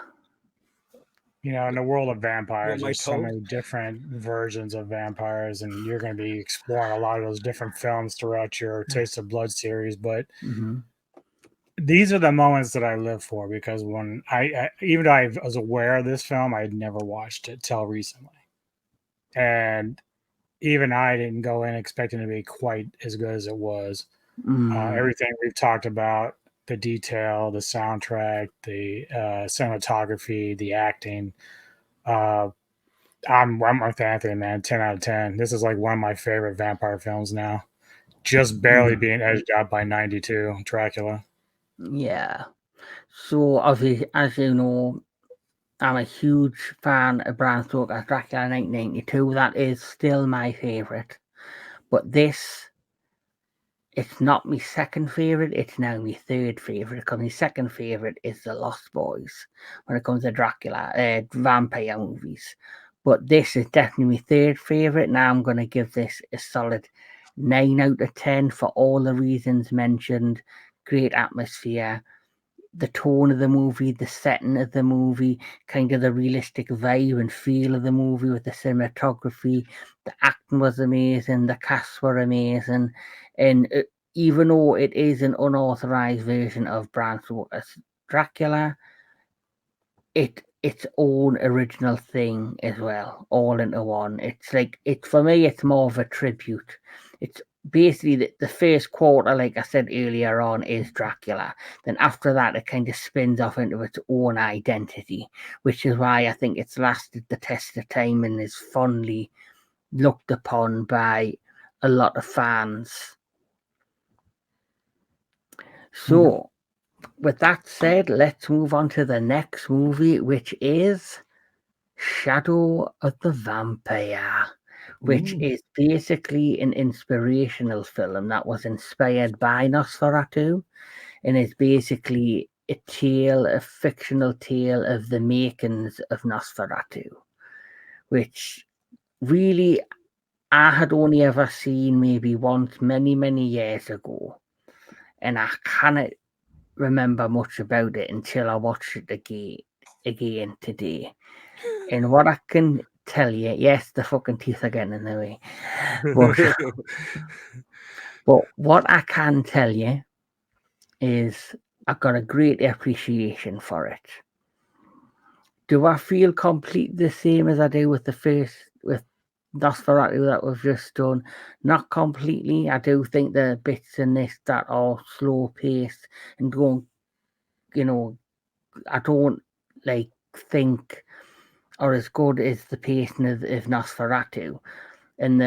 In the world of vampires, my there's so toe? many different versions of vampires, and you're going to be exploring a lot of those different films throughout your Taste of Blood series. But these are the moments that I live for, because when even though I was aware of this film, I had never watched it till recently. And even I didn't go in expecting it to be quite as good as it was. Everything we've talked about, the detail, the soundtrack, the cinematography, the acting. I'm with Anthony, man. 10 out of 10. This is like one of my favorite vampire films now. Just barely being edged out by 92 Dracula. Yeah. So, obviously, as you know, I'm a huge fan of Bram Stoker's Dracula 1992. That is still my favourite. But this, it's not my second favourite, it's now my third favourite, because my second favourite is The Lost Boys when it comes to Dracula, vampire movies. But this is definitely my third favourite. Now I'm going to give this a solid 9 out of 10 for all the reasons mentioned. Great atmosphere, the tone of the movie, the setting of the movie, kind of the realistic vibe and feel of the movie with the cinematography. The acting was amazing, the cast were amazing, and even though it is an unauthorized version of Bram Stoker's Dracula, its own original thing as well, all into one. It's like, for me, it's more of a tribute. It's basically the first quarter, like I said earlier on, is Dracula. Then after that, it kind of spins off into its own identity, which is why I think it's lasted the test of time and is fondly looked upon by a lot of fans. So, with that said, let's move on to the next movie, which is Shadow of the Vampire, which is basically an inspirational film that was inspired by Nosferatu, and is basically a fictional tale of the makings of Nosferatu, which really I had only ever seen maybe once many, many years ago, and I cannot remember much about it until I watched it again today. And what I can tell you, yes, the fucking teeth are getting in the way. But what I can tell you is I've got a great appreciation for it. Do I feel completely the same as I do with Nosferatu that was just done. Not completely. I do think there are bits in this that are slow paced and don't, I don't think are as good as the pacing of Nosferatu, and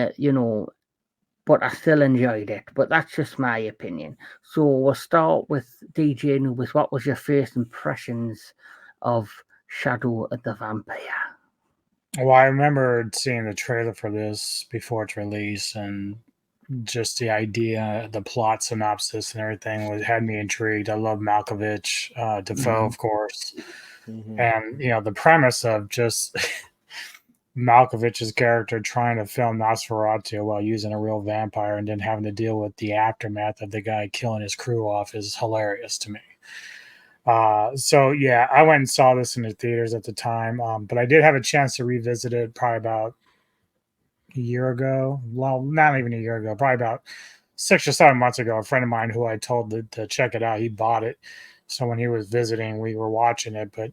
but I still enjoyed it. But that's just my opinion. So we'll start with DJ Nubis. What was your first impressions of Shadow of the Vampire? Well, I remember seeing the trailer for this before its release, and just the idea, the plot synopsis, and everything had me intrigued. I love Malkovich, Defoe, of course, and the premise of just Malkovich's character trying to film Nosferatu while using a real vampire and then having to deal with the aftermath of the guy killing his crew off is hilarious to me. So yeah, I went and saw this in the theaters at the time, but I did have a chance to revisit it probably about a year ago. Well, not even a year ago, probably about 6 or 7 months ago. A friend of mine who I told to check it out, he bought it. So when he was visiting, we were watching it, but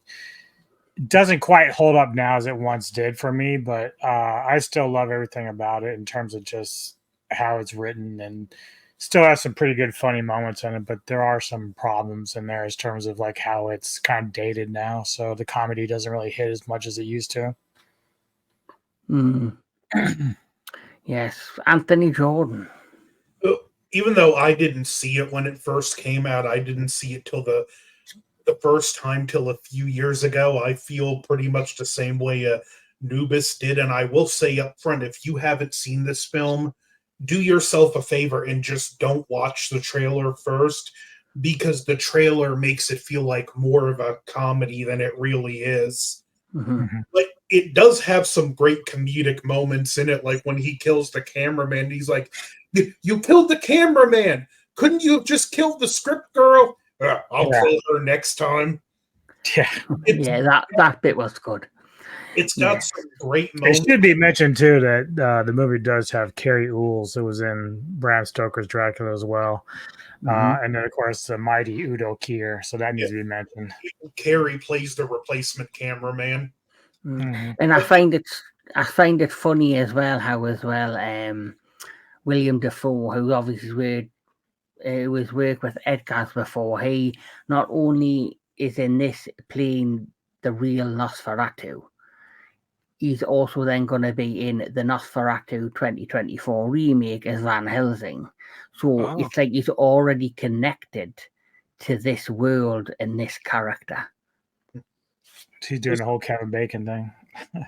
it doesn't quite hold up now as it once did for me. But I still love everything about it in terms of just how it's written, and still has some pretty good funny moments in it, but there are some problems in there in terms of like how it's kind of dated now. So the comedy doesn't really hit as much as it used to. Yes, Anthony Jordan. Even though I didn't see it when it first came out, I didn't see it till the first time till a few years ago. I feel pretty much the same way Nubis did, and I will say up front, if you haven't seen this film, do yourself a favor and just don't watch the trailer first, because the trailer makes it feel like more of a comedy than it really is. But it does have some great comedic moments in it, like when he kills the cameraman. He's like, "You killed the cameraman. Couldn't you have just killed the script girl? I'll kill her next time." Yeah, that bit was good. It's got some great moments. It should be mentioned too that the movie does have Carrie Ools, who was in Bram Stoker's Dracula as well, and then of course the mighty Udo Kier. So that needs to be mentioned. Carrie plays the replacement cameraman, and I find it funny as well how William Dafoe, who obviously was worked with Edgar's before, he not only is in this playing the real Nosferatu, he's also then going to be in the Nosferatu 2024 remake as Van Helsing. So it's like he's already connected to this world and this character. He's doing the whole Kevin Bacon thing.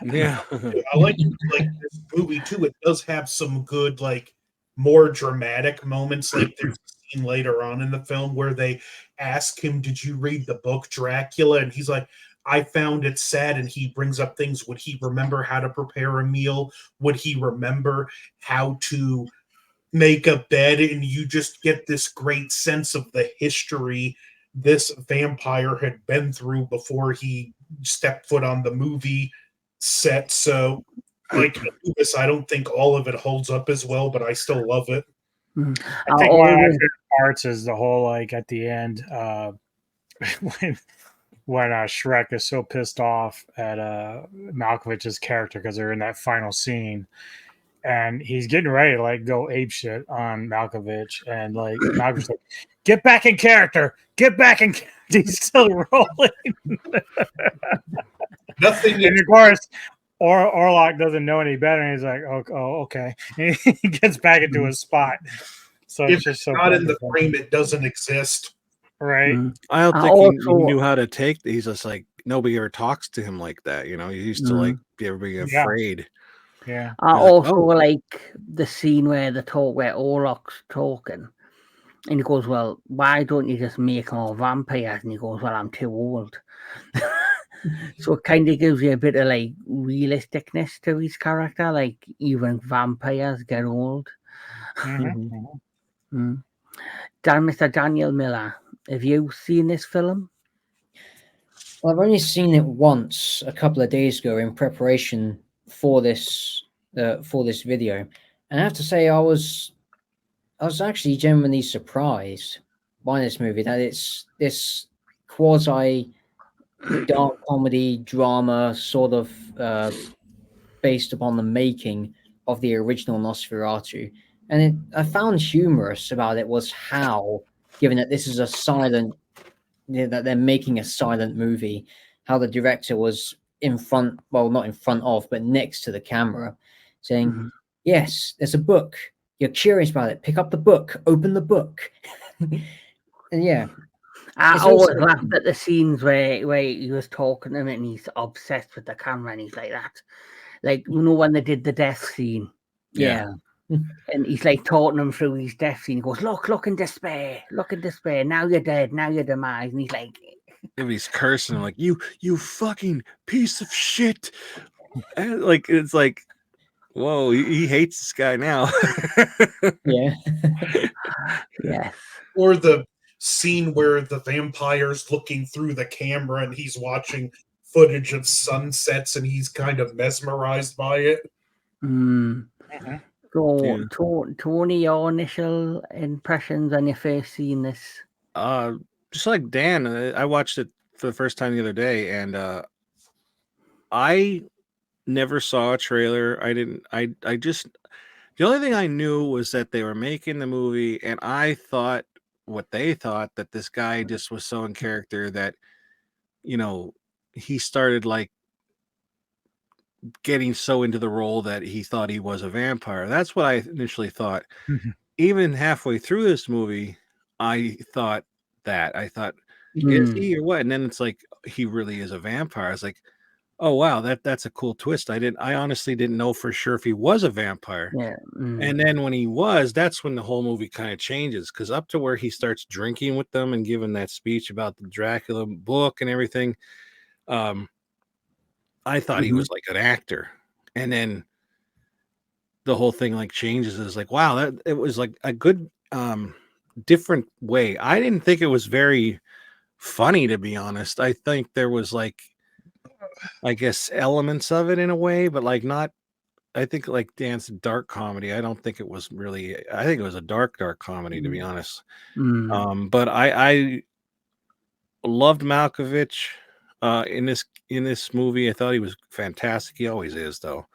Yeah. I like this movie too. It does have some good, like, more dramatic moments. Like there's a scene later on in the film where they ask him, "Did you read the book Dracula?" And he's like, "I found it sad." And he brings up things. Would he remember how to prepare a meal? Would he remember how to make a bed? And you just get this great sense of the history this vampire had been through before he stepped foot on the movie set. So, like this, I don't think all of it holds up as well, but I still love it. I think one of my favorite parts is the whole, like, at the end, when Shrek is so pissed off at Malkovich's character because they're in that final scene, and he's getting ready to like go apeshit on Malkovich, and like Malkovich's like, "Get back in character, get back in." He's still rolling. Nothing. And of course, Orlok doesn't know any better, and he's like, "Oh, okay." And he gets back into his spot. So if it's just so not in the frame, it doesn't exist. Right. I don't think he knew how to take. He's just like, nobody ever talks to him like that. You know, he used to like be everybody afraid. Yeah. I also like the scene where Orlok's talking, and he goes, "Well, why don't you just make more vampires?" And he goes, "Well, I'm too old." So it kind of gives you a bit of like realisticness to his character, like even vampires get old. Mr. Daniel Miller, have you seen this film? Well, I've only seen it once a couple of days ago in preparation for this video, and I have to say I was actually genuinely surprised by this movie, that it's this quasi dark comedy drama sort of based upon the making of the original Nosferatu. And I found humorous about it was how, given that this is a silent, that they're making a silent movie, how the director was in front, well, not in front of, but next to the camera, saying, Mhm. yes, there's a book. You're curious about it. Pick up the book. Open the book. And yeah, I it's always also laughed at the scenes where he was talking to him and he's obsessed with the camera and he's like that. Like, you know, when they did the death scene yeah. and he's like talking him through his death scene. He goes, look in despair. Look in despair. Now you're dead. Now you're demise. And he's like, If he's cursing like you fucking piece of shit. And like it's like, whoa, he hates this guy now. Yeah. yes. Or the scene where the vampire's looking through the camera and he's watching footage of sunsets and he's kind of mesmerized by it. Mm. Mhm. So, Yeah. Tony, your initial impressions when you first seen this? Just like Dan, I watched it for the first time the other day, and I never saw a trailer. I just, the only thing I knew was that they were making the movie, and I thought what they thought, that this guy just was so in character that, you know, he started like getting so into the role that he thought he was a vampire. That's what I initially thought. Mhm. Even halfway through this movie, I thought that. I thought, is Mm. he or what? And then it's like he really is a vampire. I was like, oh wow, that's a cool twist. I honestly didn't know for sure if he was a vampire. Yeah. Mm. And then when he was, that's when the whole movie kind of changes, because up to where he starts drinking with them and giving that speech about the Dracula book and everything, I thought he Mhm. was like an actor. And then the whole thing like changes. It's like, wow, that it was like a good different way. I didn't think it was very funny, to be honest. I think there was like, I guess, elements of it in a way, but like not, I think like Dan's dark comedy. I don't think it was really, I think it was a dark comedy, to be honest. Mm. But I loved Malkovich in this movie. I thought he was fantastic. He always is, though.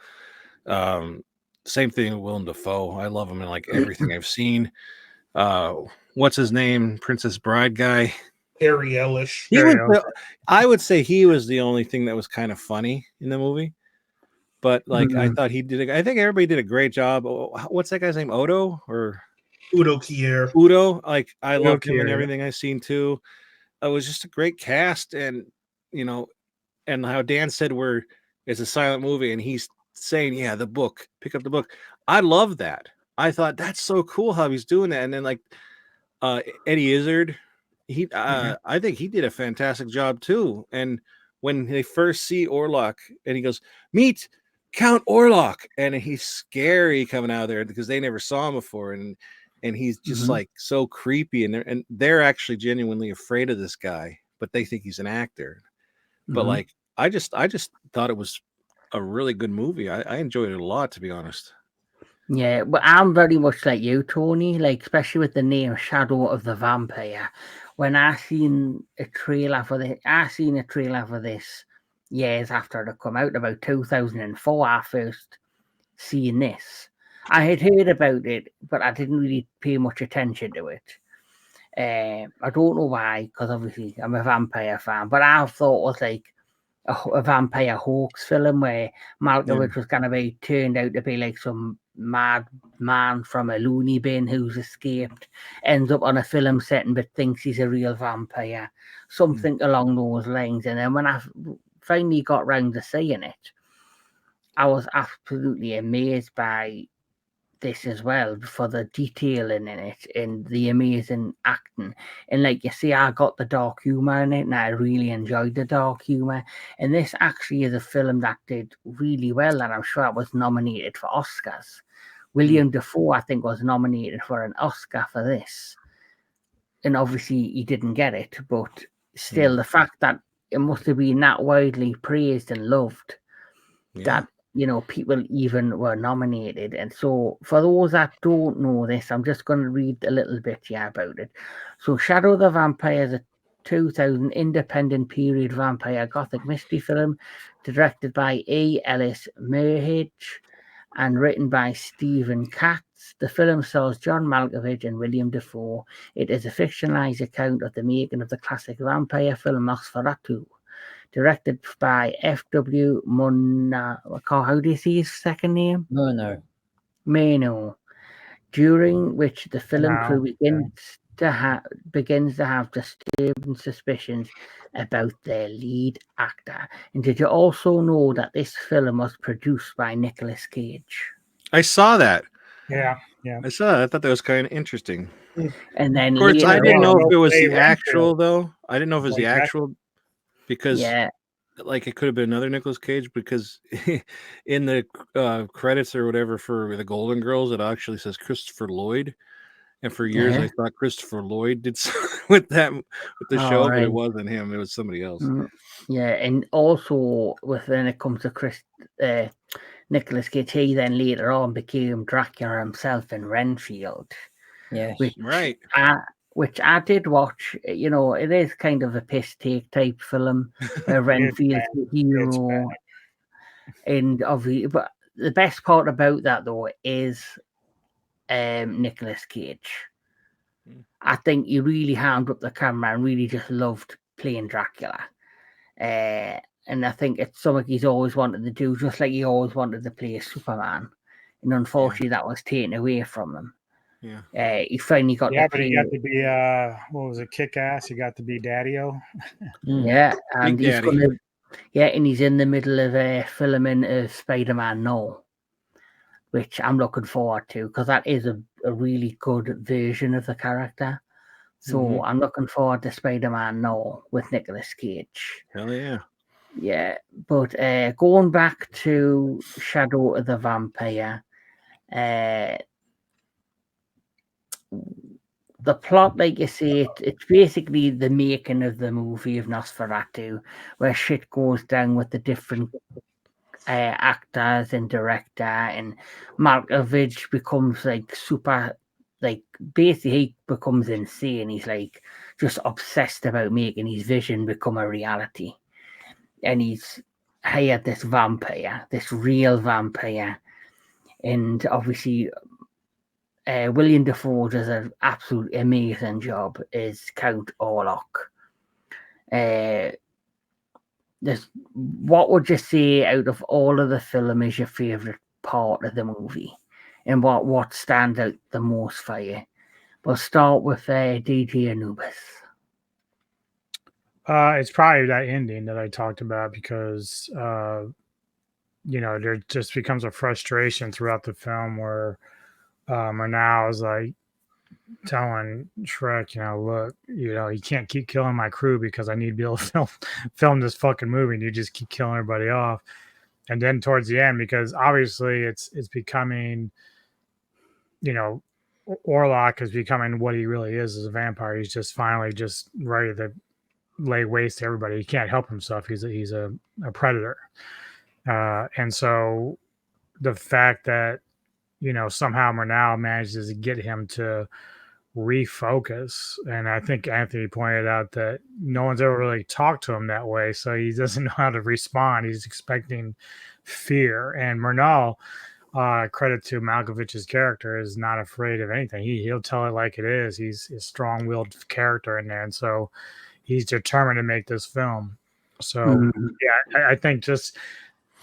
Same thing with Willem Dafoe. I love him in like everything I've seen. Uh, what's his name? Princess Bride guy. Harry Ellish. He Very was. awesome. I would say he was the only thing that was kind of funny in the movie. But like, I Mm. thought he did. I think everybody did a great job. What's that guy's name? Odo or Udo Kier. Udo? Like, I Udo loved him in Kier, yeah. everything I've seen too. It was just a great cast, and you know, and how Dan said it's a silent movie, and he's saying, yeah, the book, pick up the book. I love that. I thought that's so cool how he's doing that. And then like Eddie Izzard, I think he did a fantastic job too. And when they first see Orlok and he goes, meet Count Orlok, and he's scary coming out of there because they never saw him before, and he's just Mhm. like so creepy, and they're actually genuinely afraid of this guy, but they think he's an actor. But Mhm. like, I just thought it was a really good movie. I enjoyed it a lot, to be honest. Yeah, but I'm very much like you, Tony. Like, especially with the name Shadow of the Vampire. When I seen a trailer for this years after it come out, about 2004. I first seen this. I had heard about it, but I didn't really pay much attention to it. I don't know why, because obviously I'm a vampire fan, but I thought it was like a vampire hoax film where Malkovich was going to be turned out to be like some mad man from a loony bin who's escaped, ends up on a film setting but thinks he's a real vampire, something along those lines. And then when I finally got round to seeing it, I was absolutely amazed by this as well, for the detailing in it and the amazing acting. And like you see, I got the dark humor in it, and I really enjoyed the dark humor. And this actually is a film that did really well, and I'm sure it was nominated for Oscars. William Dafoe, I think, was nominated for an Oscar for this, and obviously he didn't get it. But still, the fact that it must have been that widely praised and loved, that people even were nominated. And so for those that don't know this, I'm just going to read a little bit about it. So Shadow the Vampire is a 2000 independent period vampire gothic mystery film directed by E. Ellis Merhage and written by Stephen Katz. The film stars John Malkovich and William Dafoe. It is a fictionalized account of the making of the classic vampire film Nosferatu, directed by F.W. How do you see his second name? No. Mano, during which the film No, crew begins to have disturbing suspicions about their lead actor. And did you also know that this film was produced by Nicolas Cage? I saw that. yeah. I saw that. I thought that was kind of interesting. And then Of course, later I didn't on, know if it was Ray the actual, though. I didn't know if it was the Exactly. actual, because yeah, like it could have been another Nicolas Cage, because in the credits or whatever for the Golden Girls, it actually says Christopher Lloyd. And for years, Uh-huh. I thought Christopher Lloyd did with the show, but right. it wasn't him. It was somebody else. Yeah, and also when it comes to Nicolas Cage, he then later on became Dracula himself in Renfield, Yes. Right. which I did watch. You know, it is kind of a piss take type film where Renfield's the hero, and obviously, but the best part about that though is Nicolas Cage. I think he really hammed up the camera and really just loved playing Dracula. And I think it's something he's always wanted to do, just like he always wanted to play Superman. And unfortunately, that was taken away from him. Yeah. He finally got to But play. he got to be what was it, Kick Ass? He got to be Daddy-O. Yeah, and Big he's Daddy. gonna. Yeah, and he's in the middle of filming of Spider-Man No, which I'm looking forward to because that is a really good version of the character. So I'm looking forward to Spider-Man No with Nicolas Cage. Hell yeah. Yeah, but going back to Shadow of the Vampire, the plot, like you say, it's basically the making of the movie of Nosferatu, where shit goes down with the different actors and director, and Malkovich becomes like super, like basically he becomes insane. He's like just obsessed about making his vision become a reality, and he's hired this vampire, this real vampire, and obviously William Dafoe does an absolute amazing job as Count Orlok. What would you say out of all of the film is your favourite part of the movie, and what stands out the most for you? We'll start with DJ Anubis. It's probably that ending that I talked about because there just becomes a frustration throughout the film where Murnau is like telling Shrek, look, you can't keep killing my crew because I need to be able to film this fucking movie, and you just keep killing everybody off. And then towards the end, because obviously it's becoming, Orlok is becoming what he really is as a vampire. He's just finally just ready to lay waste to everybody. He can't help himself. He's a predator. And so the fact that, somehow Murnau manages to get him to refocus. And I think Anthony pointed out that no one's ever really talked to him that way. So he doesn't know how to respond. He's expecting fear. And Murnau, credit to Malkovich's character, is not afraid of anything. He'll tell it like it is. He's a strong-willed character in there. And so he's determined to make this film. So yeah, I think just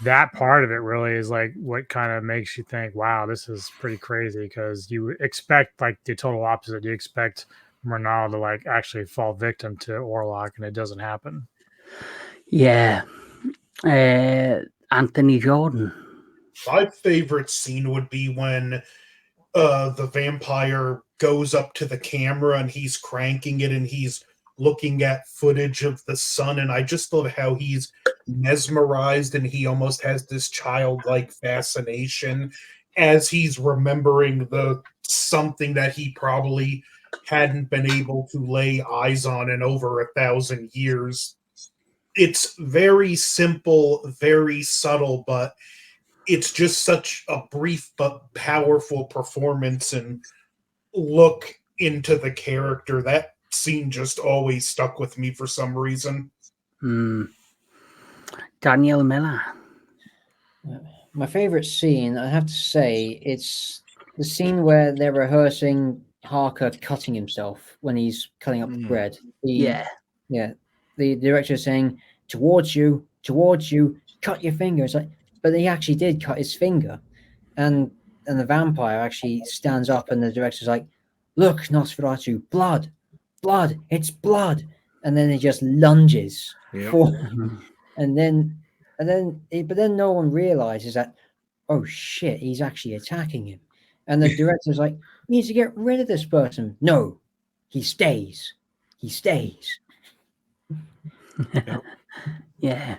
that part of it really is like what kind of makes you think, wow, this is pretty crazy, because you expect like the total opposite. You expect Murnau to like actually fall victim to Orlok, and it doesn't happen. Yeah. Anthony Jordan. My favorite scene would be when the vampire goes up to the camera and he's cranking it and he's looking at footage of the sun, and I just love how he's mesmerized and he almost has this childlike fascination as he's remembering the something that he probably hadn't been able to lay eyes on in over 1,000 years. It's very simple, very subtle, but it's just such a brief but powerful performance and look into the character. That scene just always stuck with me for some reason. Daniel Miller. My favorite scene, I have to say, it's the scene where they're rehearsing Harker cutting himself when he's cutting up Mm. bread. Yeah. The director is saying, towards you, cut your finger. It's like, but he actually did cut his finger. And the vampire actually stands up and the director's like, look, Nosferatu, blood, it's blood. And then he just lunges Yep. for, Mhm. but then no one realizes that, oh shit, he's actually attacking him. And the director's like, we need to get rid of this person. No, he stays. He stays. Yep. Yeah.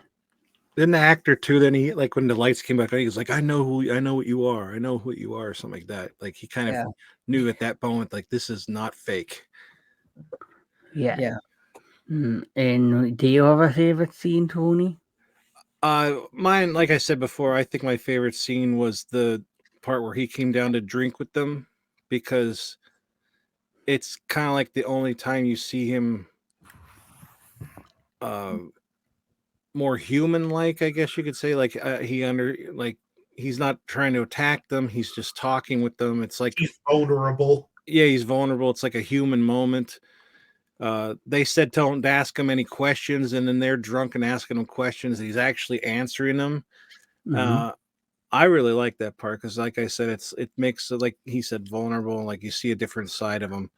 Then the actor too. Then he like when the lights came back, he was like, I know what you are. I know who you are," or something like that. Like he kind of Yeah. knew at that moment, like this is not fake. Yeah. Yeah. And do you have a favorite scene, Tony? Mine, like I said before, I think my favorite scene was the part where he came down to drink with them, because it's kind of like the only time you see him more human like, I guess you could say. Like he's not trying to attack them, he's just talking with them. It's like, He's vulnerable. yeah, he's vulnerable. It's like a human moment. They said don't ask him any questions, and then they're drunk and asking him questions, and he's actually answering them. Mhm. I really like that part because, like I said, it makes it, like he said, vulnerable. Like you see a different side of him,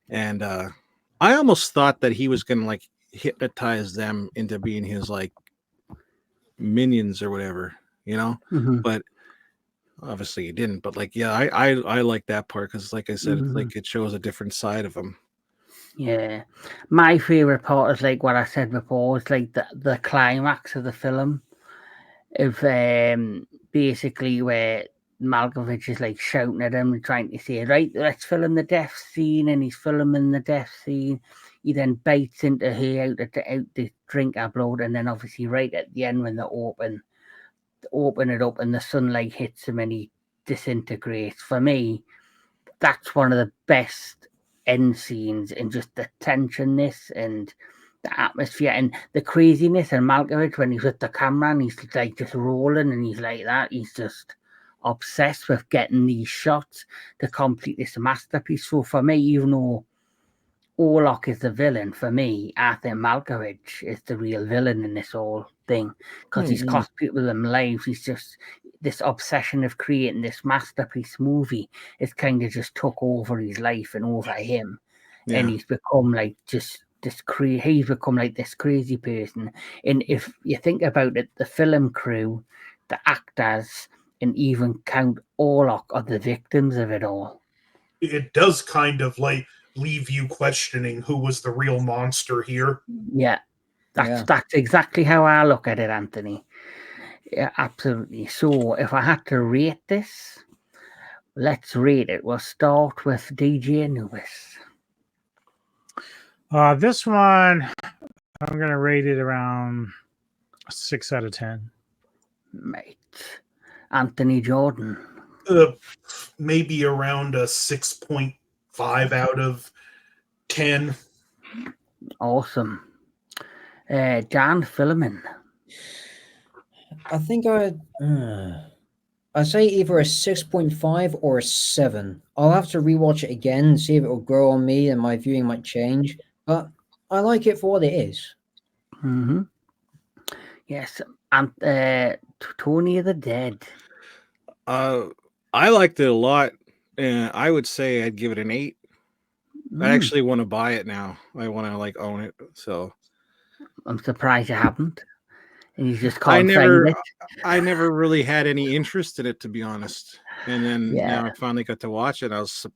and I almost thought that he was gonna like hypnotize them into being his like minions or whatever, Mhm. But obviously he didn't. But like, yeah, I like that part because, like I said, it's Mhm. like it shows a different side of him. Yeah. My favorite part is like what I said before. It's like the climax of the film of basically where Malkovich is like shouting at him and trying to say, right, let's film the death scene, and he's filming the death scene. He then bites into her out the drink upload, and then obviously right at the end when they open it up and the sunlight hits him and he disintegrates. For me, that's one of the best end scenes, and just the tensionness and the atmosphere and the craziness. And Malkovich, when he's with the camera and he's like just rolling and he's like that, he's just obsessed with getting these shots to complete this masterpiece. So for me, even though Orlok is the villain, for me, I think Malkovich is the real villain in this whole thing, because he's cost people them lives. He's just this obsession of creating this masterpiece movie. It's kind of just took over his life and over him, and Yeah. he's become like just he's become like this crazy person. And if you think about it, the film crew, the actors, and even Count Orlok are the victims of it all. It does kind of like leave you questioning who was the real monster here. Yeah. That's exactly how I look at it, Anthony. Yeah, absolutely. So if I had to rate this, let's rate it. We'll start with DJ Anubis. This one, I'm gonna rate it around 6 out of 10. Right. Anthony Jordan. Maybe around a 6.5 out of 10. Awesome. Jan Filliman. I think I'd say either a 6.5 or a 7. I'll have to rewatch it again and see if it will grow on me and my viewing might change. But I like it for what it is. Mm-hmm. Yes. And Tony of the Dead. I liked it a lot, and I would say I'd give it an 8. I actually want to buy it now. I want to like own it. So I'm surprised you haven't. And you just I can't find it. I never really had any interest in it, to be honest. And then now I finally got to watch it. I was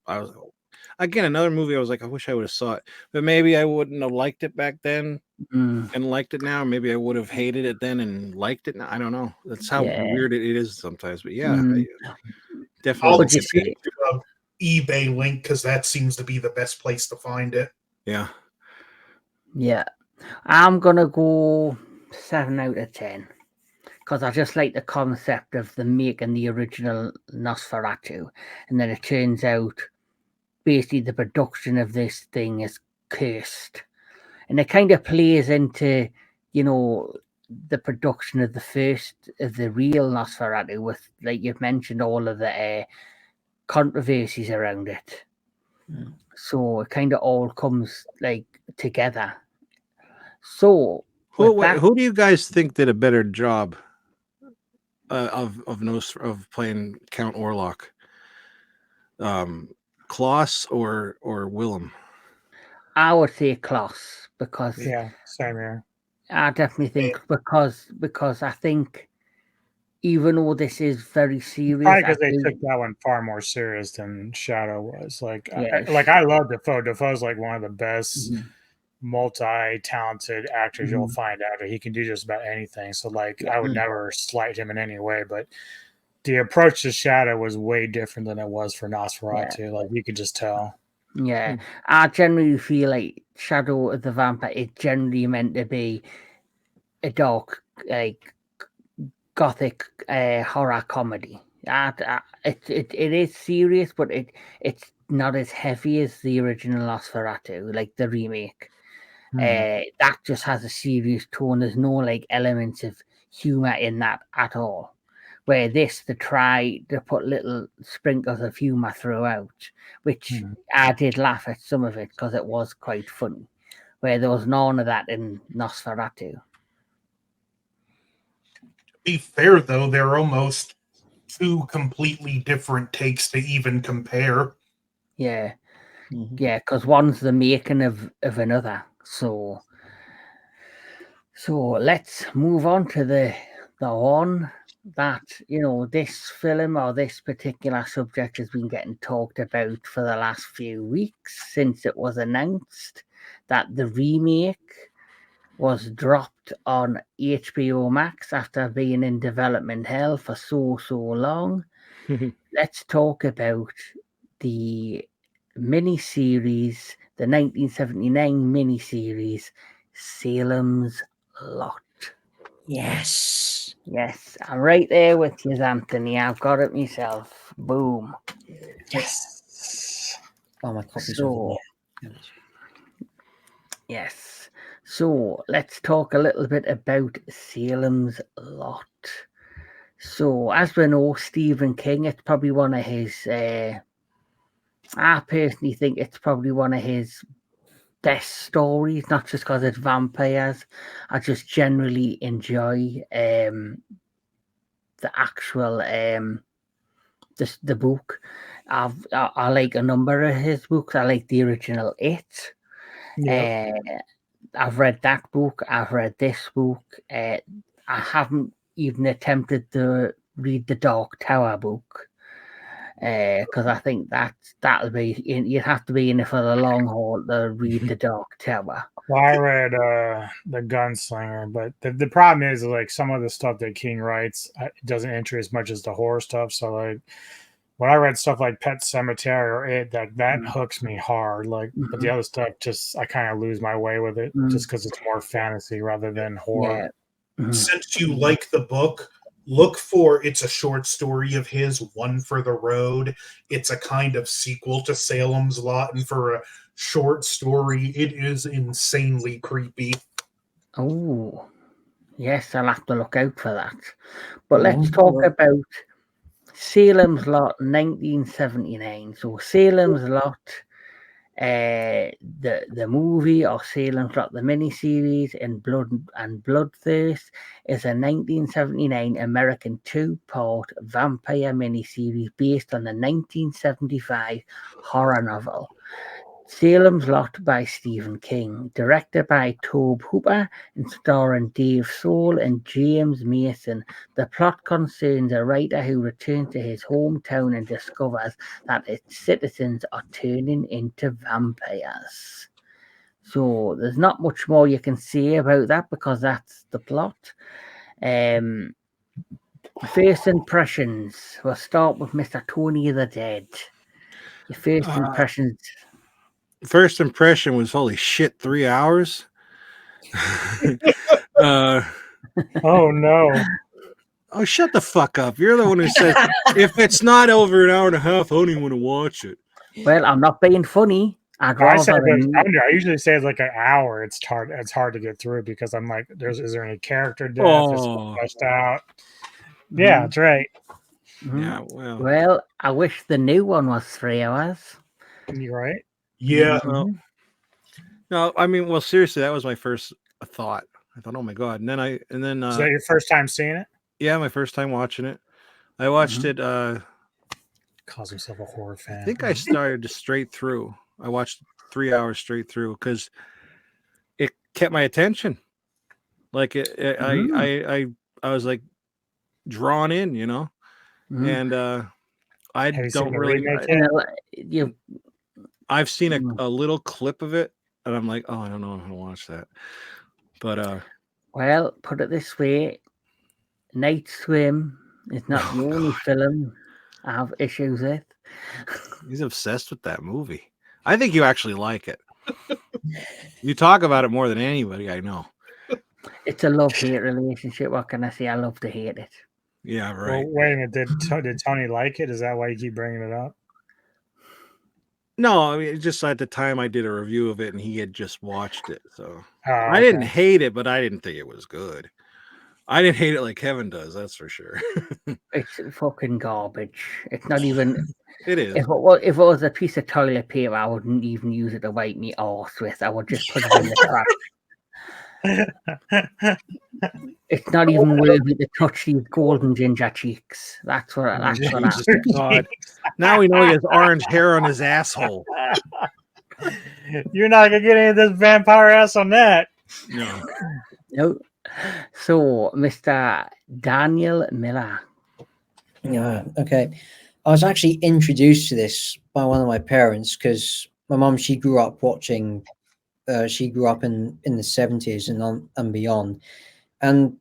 again, another movie. I was like, I wish I would have saw it, but maybe I wouldn't have liked it back then and liked it now. Maybe I would have hated it then and liked it now. I don't know. That's how weird it is sometimes. But yeah, definitely. I'll send you an eBay link because that seems to be the best place to find it. Yeah. Yeah. I'm going to go 7 out of 10. Because I just like the concept of them making the original Nosferatu. And then it turns out basically the production of this thing is cursed. And it kind of plays into, the production of the real Nosferatu, with, like you've mentioned, all of the controversies around it. Mm. So it kind of all comes like together. So Who do you guys think did a better job of playing Count Orlok? Klaus or Willem? I would say Klaus, because Yeah, same here. I definitely think because I think even though this is very serious, Probably because they took that one far more serious than Shadow was. Like, Yeah, I love Defoe. Defoe's like one of the best Mhm. multi-talented actors you'll Mhm. find out. He can do just about anything. So, like, Yeah. I would never slight him in any way. But the approach to Shadow was way different than it was for Nosferatu. Like, you could just tell. Yeah, I generally feel like Shadow of the Vampire is generally meant to be a dark, like gothic horror comedy. It is serious, but it's not as heavy as the original Nosferatu, like the remake. That just has a serious tone. There's no like elements of humor in that at all. Where this, they try to put little sprinkles of humor throughout, which I did laugh at some of it because it was quite funny. Where there was none of that in Nosferatu. Be fair though, they're almost two completely different takes to even compare. Yeah, Mhm. yeah, because one's the making of another. So let's move on to the one that, you know, this film or this particular subject has been getting talked about for the last few weeks since it was announced that the remake was dropped on HBO Max after being in development hell for so long. Let's talk about the miniseries, the 1979 miniseries, Salem's Lot. Yes. Yes, I'm right there with you, Anthony. I've got it myself. Boom. Yes. Oh, my copy's So, over there. yes. So let's talk a little bit about Salem's Lot. So, as we know, Stephen King, it's probably one of his. I personally think it's probably one of his best stories, not just because it's vampires. I just generally enjoy the actual the book. I like a number of his books. I like the original It. Yeah. I've read that book. I've read this book. I haven't even attempted to read the Dark Tower book because I think that'll be you'd have to be in it for the long haul to read the Dark Tower. Well, I read the Gunslinger, but the problem is like some of the stuff that King writes doesn't interest as much as the horror stuff. So like when I read stuff like Pet Cemetery or It, that hooks me hard. Like, but the other stuff just I kind of lose my way with it just because it's more fantasy rather than horror. Yeah. Since you like the book, look for It's a Short Story of his, One for the Road. It's a kind of sequel to Salem's Lot, and for a short story, it is insanely creepy. Oh, yes, I'll have to look out for that. But let's talk about Salem's Lot 1979. So Salem's Lot, the movie, or Salem's Lot the miniseries in Bloodthirst, is a 1979 American two-part vampire miniseries based on the 1975 horror novel Salem's Lot by Stephen King, directed by Tobe Hooper and starring Dave Soul and James Mason. The plot concerns a writer who returns to his hometown and discovers that its citizens are turning into vampires. So there's not much more you can say about that because that's the plot. First impressions. We'll start with Mr. Tony the Dead. Your first impressions. First impression was holy shit, 3 hours. Oh no. Oh, shut the fuck up. You're the one who said if it's not over an hour and a half, I don't even want to watch it. Well, I'm not being funny. I'd I said rather it was than under. I usually say it's like an hour. It's hard. It's hard to get through because I'm like, is there any character death? Is it Oh, fleshed out? Yeah, that's right. yeah. Well, Well, I wish the new one was 3 hours. You're right. Yeah. well, no. I mean, well, seriously, that was my first thought. I thought, oh my god, and then Is that your first time seeing it? yeah, my first time watching it. I watched it. Calls himself a horror I fan. think I started straight through. I watched 3 hours straight through because it kept my attention. Like I was like drawn in, you know. And I Have you don't seen the really. remake yet? I've seen a little clip of it, and I'm like, oh, I don't know if I'm gonna watch that. But Well, put it this way, Night Swim is not the only film I have issues with. he's obsessed with that movie. I think you actually like it. You talk about it more than anybody I know. It's a love-hate relationship. What can I say? I love to hate it. Yeah, Well, right. wait a minute. Did Tony like it? Is that why you keep bringing it up? No, I mean, just at the time I did a review of it, and he had just watched it, so Oh, I didn't okay. hate it, but I didn't think it was good. I didn't hate it like Kevin does, that's for sure. It's fucking garbage. It's not even. It is. If it was a piece of toilet paper, I wouldn't even use it to wipe me arse with. I would just put it in the trash. It's not even worthy to touch these golden ginger cheeks. That's what Jesus God. Now we know he has orange hair on his asshole. You're not gonna get any of this vampire ass on that. No. No. So, Mr. Daniel Miller. Yeah. Okay. I was actually introduced to this by one of my parents because my mom, she grew up watching. She grew up in the 70s and beyond, and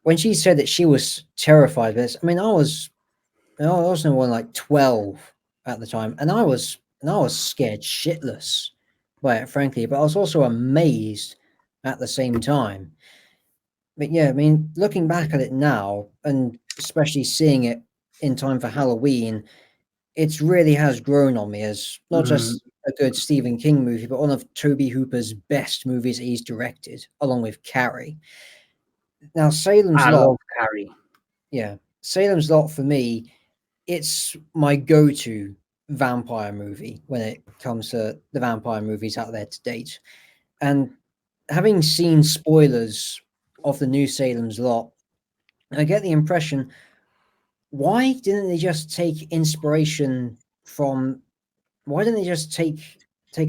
when she said that she was terrified of this, I mean, I was no one like 12 at the time, and I was scared shitless by it, frankly. But I was also amazed at the same time. But yeah, I mean, looking back at it now, and especially seeing it in time for Halloween, it really has grown on me as not just a good Stephen King movie, but one of Toby Hooper's best movies that he's directed, along with Carrie. Now, Salem's I Lot, love Carrie. yeah, Salem's Lot for me, it's my go-to vampire movie when it comes to the vampire movies out there to date. And having seen spoilers of the new Salem's Lot, I get the impression, why didn't they just take inspiration from? Why didn't they just take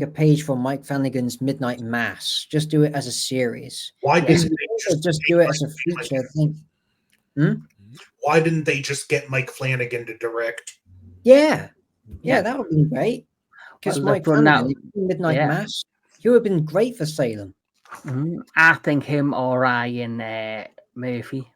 a page from Mike Flanagan's Midnight Mass? Just do it as a series. Why Because didn't you they also just do it as a feature. Why didn't they just get Mike Flanagan to direct? Yeah, that would be great. Because Well, Mike they've done that. Flanagan, Midnight Yeah. Mass, he would have been great for Salem. I think him or Ryan Murphy.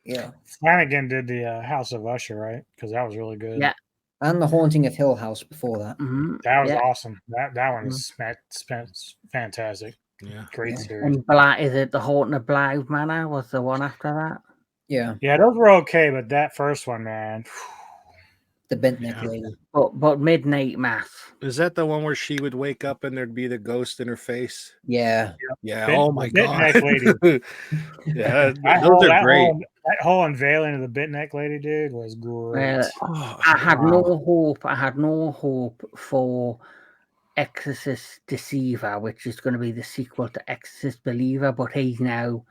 Yeah, Flanagan did the House of Usher, right? Because that was really good. Yeah. and The Haunting of Hill House before that. That was Yeah. awesome. That one is fantastic. Yeah. Great series. And is it The Haunting of Blythe Manor was the one after that? Yeah, Yeah, those were okay, but that first one, man. the bent neck Yeah. lady. But Midnight Mass. Is that the one where she would wake up and there'd be the ghost in her face? Yeah, Yeah. Bit- Oh my Bit God. Neck Lady. Yeah, That those are that great. that whole unveiling of the Bit Neck Lady, dude, was great. Well, Oh, I had wow. no hope. I had no hope for Exorcist Deceiver, which is going to be the sequel to Exorcist Believer, but he's now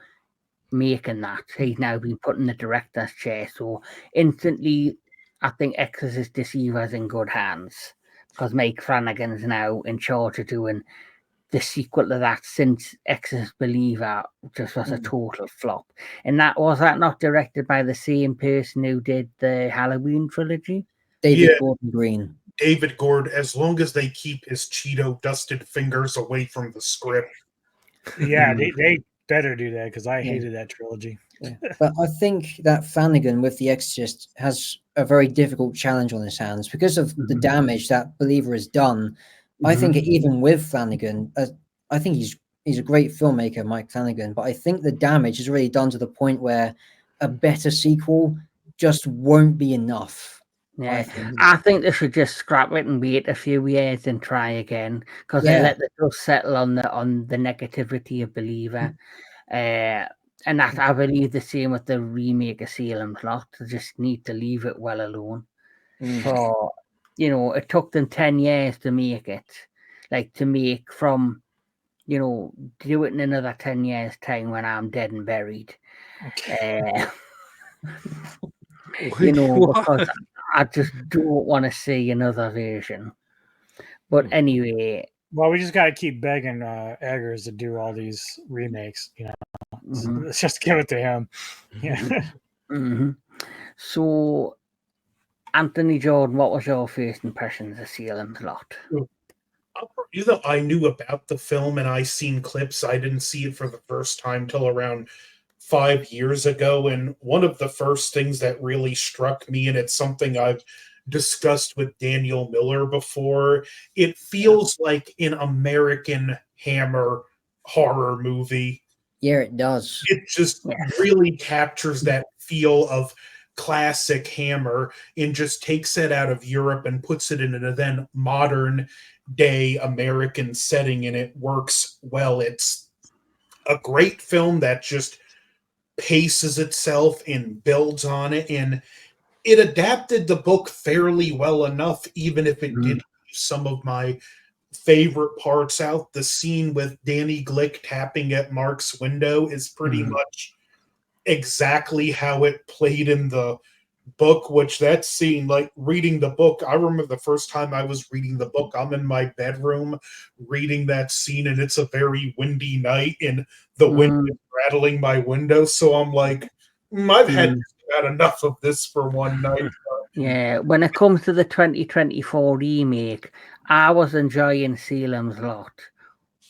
making that. He's now been put in the director's chair. So instantly, I think Exorcist Deceiver is in good hands because Mike Flanagan's now in charge of doing the sequel to that, since Exorcist Believer just was a total flop. And that not directed by the same person who did the Halloween trilogy? David Yeah. Gordon Green. David Gord, as long as they keep his Cheeto dusted fingers away from the script. Yeah, they better do that because I Yeah. hated that trilogy. But I think that Flanagan with The Exorcist has a very difficult challenge on his hands because of the damage that Believer has done. I think even with Flanagan, I think he's a great filmmaker, Mike Flanagan, but I think the damage is really done to the point where a better sequel just won't be enough. Yeah, think. I think they should just scrap it and wait a few years and try again, because they Yeah. let the dust settle on the negativity of Believer. And that I believe the same with the remake of Salem's Lot. They just need to leave it well alone. For it took them 10 years to make it, like to make from do it in another 10 years time when I'm dead and buried. Because I just don't want to see another version. But anyway, Well, we just got to keep begging Eggers to do all these remakes. Let's just give it to him. Yeah. So, Anthony Jordan, what was your first impressions of Salem's Lot? Either I knew about the film and I seen clips. I didn't see it for the first time till around 5 years ago. And one of the first things that really struck me, and it's something I've discussed with Daniel Miller before, it feels like an American Hammer horror movie. Yeah, it does. It just really captures that feel of classic Hammer and just takes it out of Europe and puts it in a then modern day American setting, and it works well. It's a great film that just paces itself and builds on it, and it adapted the book fairly well enough, even if it did leave some of my favorite parts out. The scene with Danny Glick tapping at Mark's window is pretty much exactly how it played in the book, which that scene, like reading the book, I remember the first time I was reading the book, I'm in my bedroom reading that scene, and it's a very windy night, and the wind is rattling my window, so I'm like, I've had just about enough of this for one night. Yeah, when it comes to the 2024 remake, I was enjoying Salem's Lot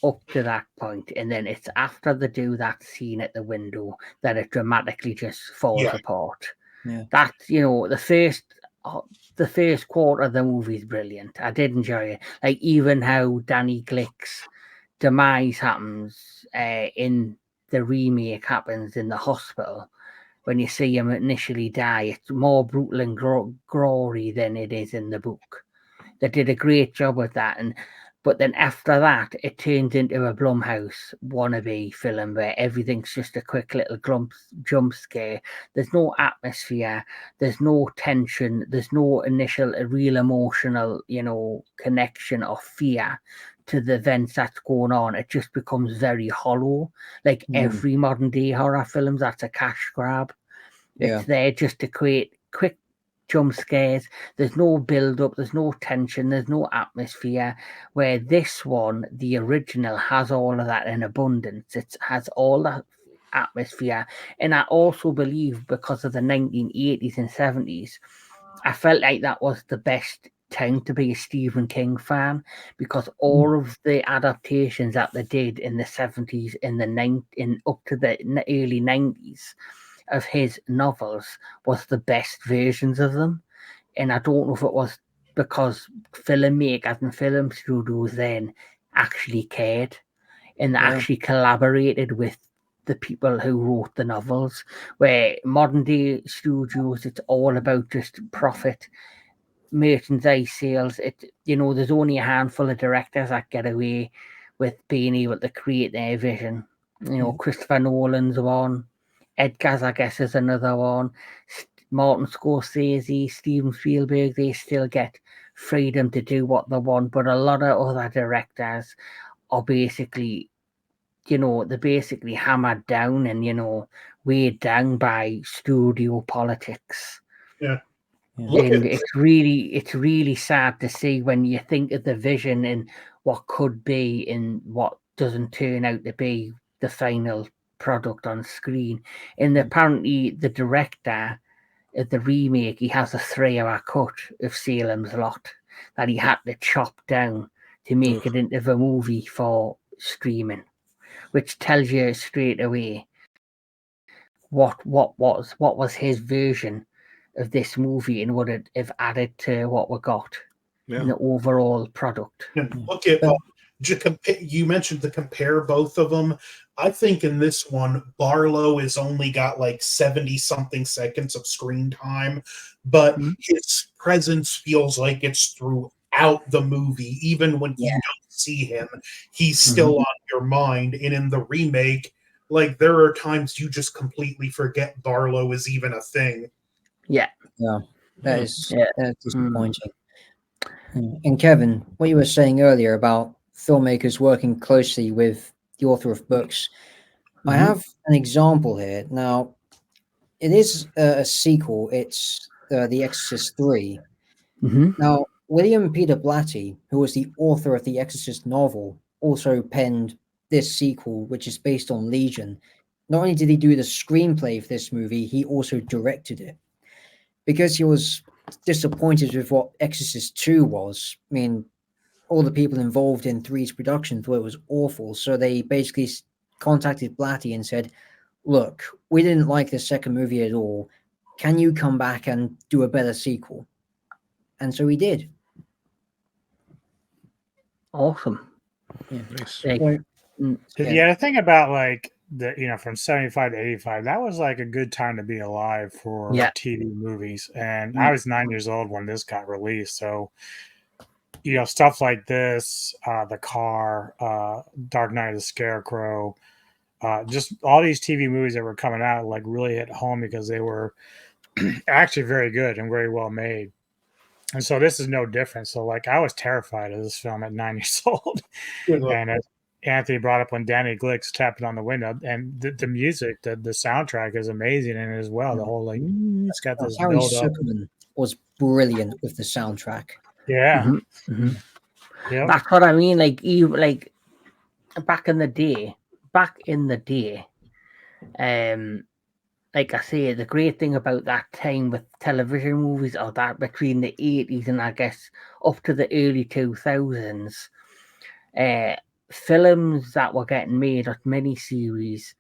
up to that point, and then it's after they do that scene at the window that it dramatically just falls apart. Yeah. That the first quarter of the movie is brilliant. I did enjoy it. Like even how Danny Glick's demise happens in the remake happens in the hospital. When you see him initially die, it's more brutal and gory than it is in the book. They did a great job with that, but then after that, it turns into a Blumhouse wannabe film where everything's just a quick little jump scare. There's no atmosphere, there's no tension, there's no initial real emotional, connection or fear to the events that's going on. It just becomes very hollow. Like every modern day horror films, that's a cash grab. It's there just to create quick jump scares. There's no build up, there's no tension, there's no atmosphere. Where this one, the original, has all of that in abundance. It has all that atmosphere. And I also believe because of the 1980s and 70s, I felt like that was the best time to be a Stephen King fan, because all of the adaptations that they did in the 70s and up to the early 90s of his novels was the best versions of them. And I don't know if it was because filmmakers and film studios then actually cared and actually collaborated with the people who wrote the novels, where modern day studios, it's all about just profit, merchandise sales. There's only a handful of directors that get away with being able to create their vision. Christopher Nolan's one, Edgar's, I guess, is another one. Martin Scorsese, Steven Spielberg, they still get freedom to do what they want, but a lot of other directors are basically, they're basically hammered down and, weighed down by studio politics. Yeah. And it's really sad to see when you think of the vision and what could be and what doesn't turn out to be the final product on screen. And apparently the director of the remake, he has a 3-hour cut of Salem's Lot that he had to chop down to make it into the movie for streaming, which tells you straight away what was his version of this movie and would it have added to what we got in the overall product. And look at You mentioned to compare both of them. I think in this one, Barlow has only got like 70 something seconds of screen time, but his presence feels like it's throughout the movie. Even when you don't see him, he's still on your mind. And in the remake, like there are times you just completely forget Barlow is even a thing. Yeah. Yeah, that is disappointing. And Kevin, what you were saying earlier about filmmakers working closely with the author of books, I have an example here. Now, it is a sequel. It's The Exorcist 3. Now, William Peter Blatty, who was the author of the Exorcist novel, also penned this sequel, which is based on Legion. Not only did he do the screenplay for this movie, he also directed it. Because he was disappointed with what Exorcist 2 was. I mean, all the people involved in 3's production thought it was awful, so they basically contacted Blatty and said, look, we didn't like the second movie at all. Can you come back and do a better sequel? And so he did. Awesome. Yeah. Nice. Like, Yeah, the thing about like the from 75 to 85, that was like a good time to be alive for TV movies. And I was 9 years old when this got released, so stuff like this, The Car, Dark Knight of the Scarecrow, just all these TV movies that were coming out like really hit home because they were actually very good and very well made. And so this is no different. So like I was terrified of this film at 9 years old. And as Anthony brought up when Danny Glick's tapping on the window, and the music, the soundtrack is amazing in it as well. The whole like it's got this Harry build up. Zuckerman was brilliant with the soundtrack. Yeah. Yep. That's what I mean. Like even like back in the day, like I say, the great thing about that time with television movies, or that between the 80s and I guess up to the early 2000s, films that were getting made as miniseries,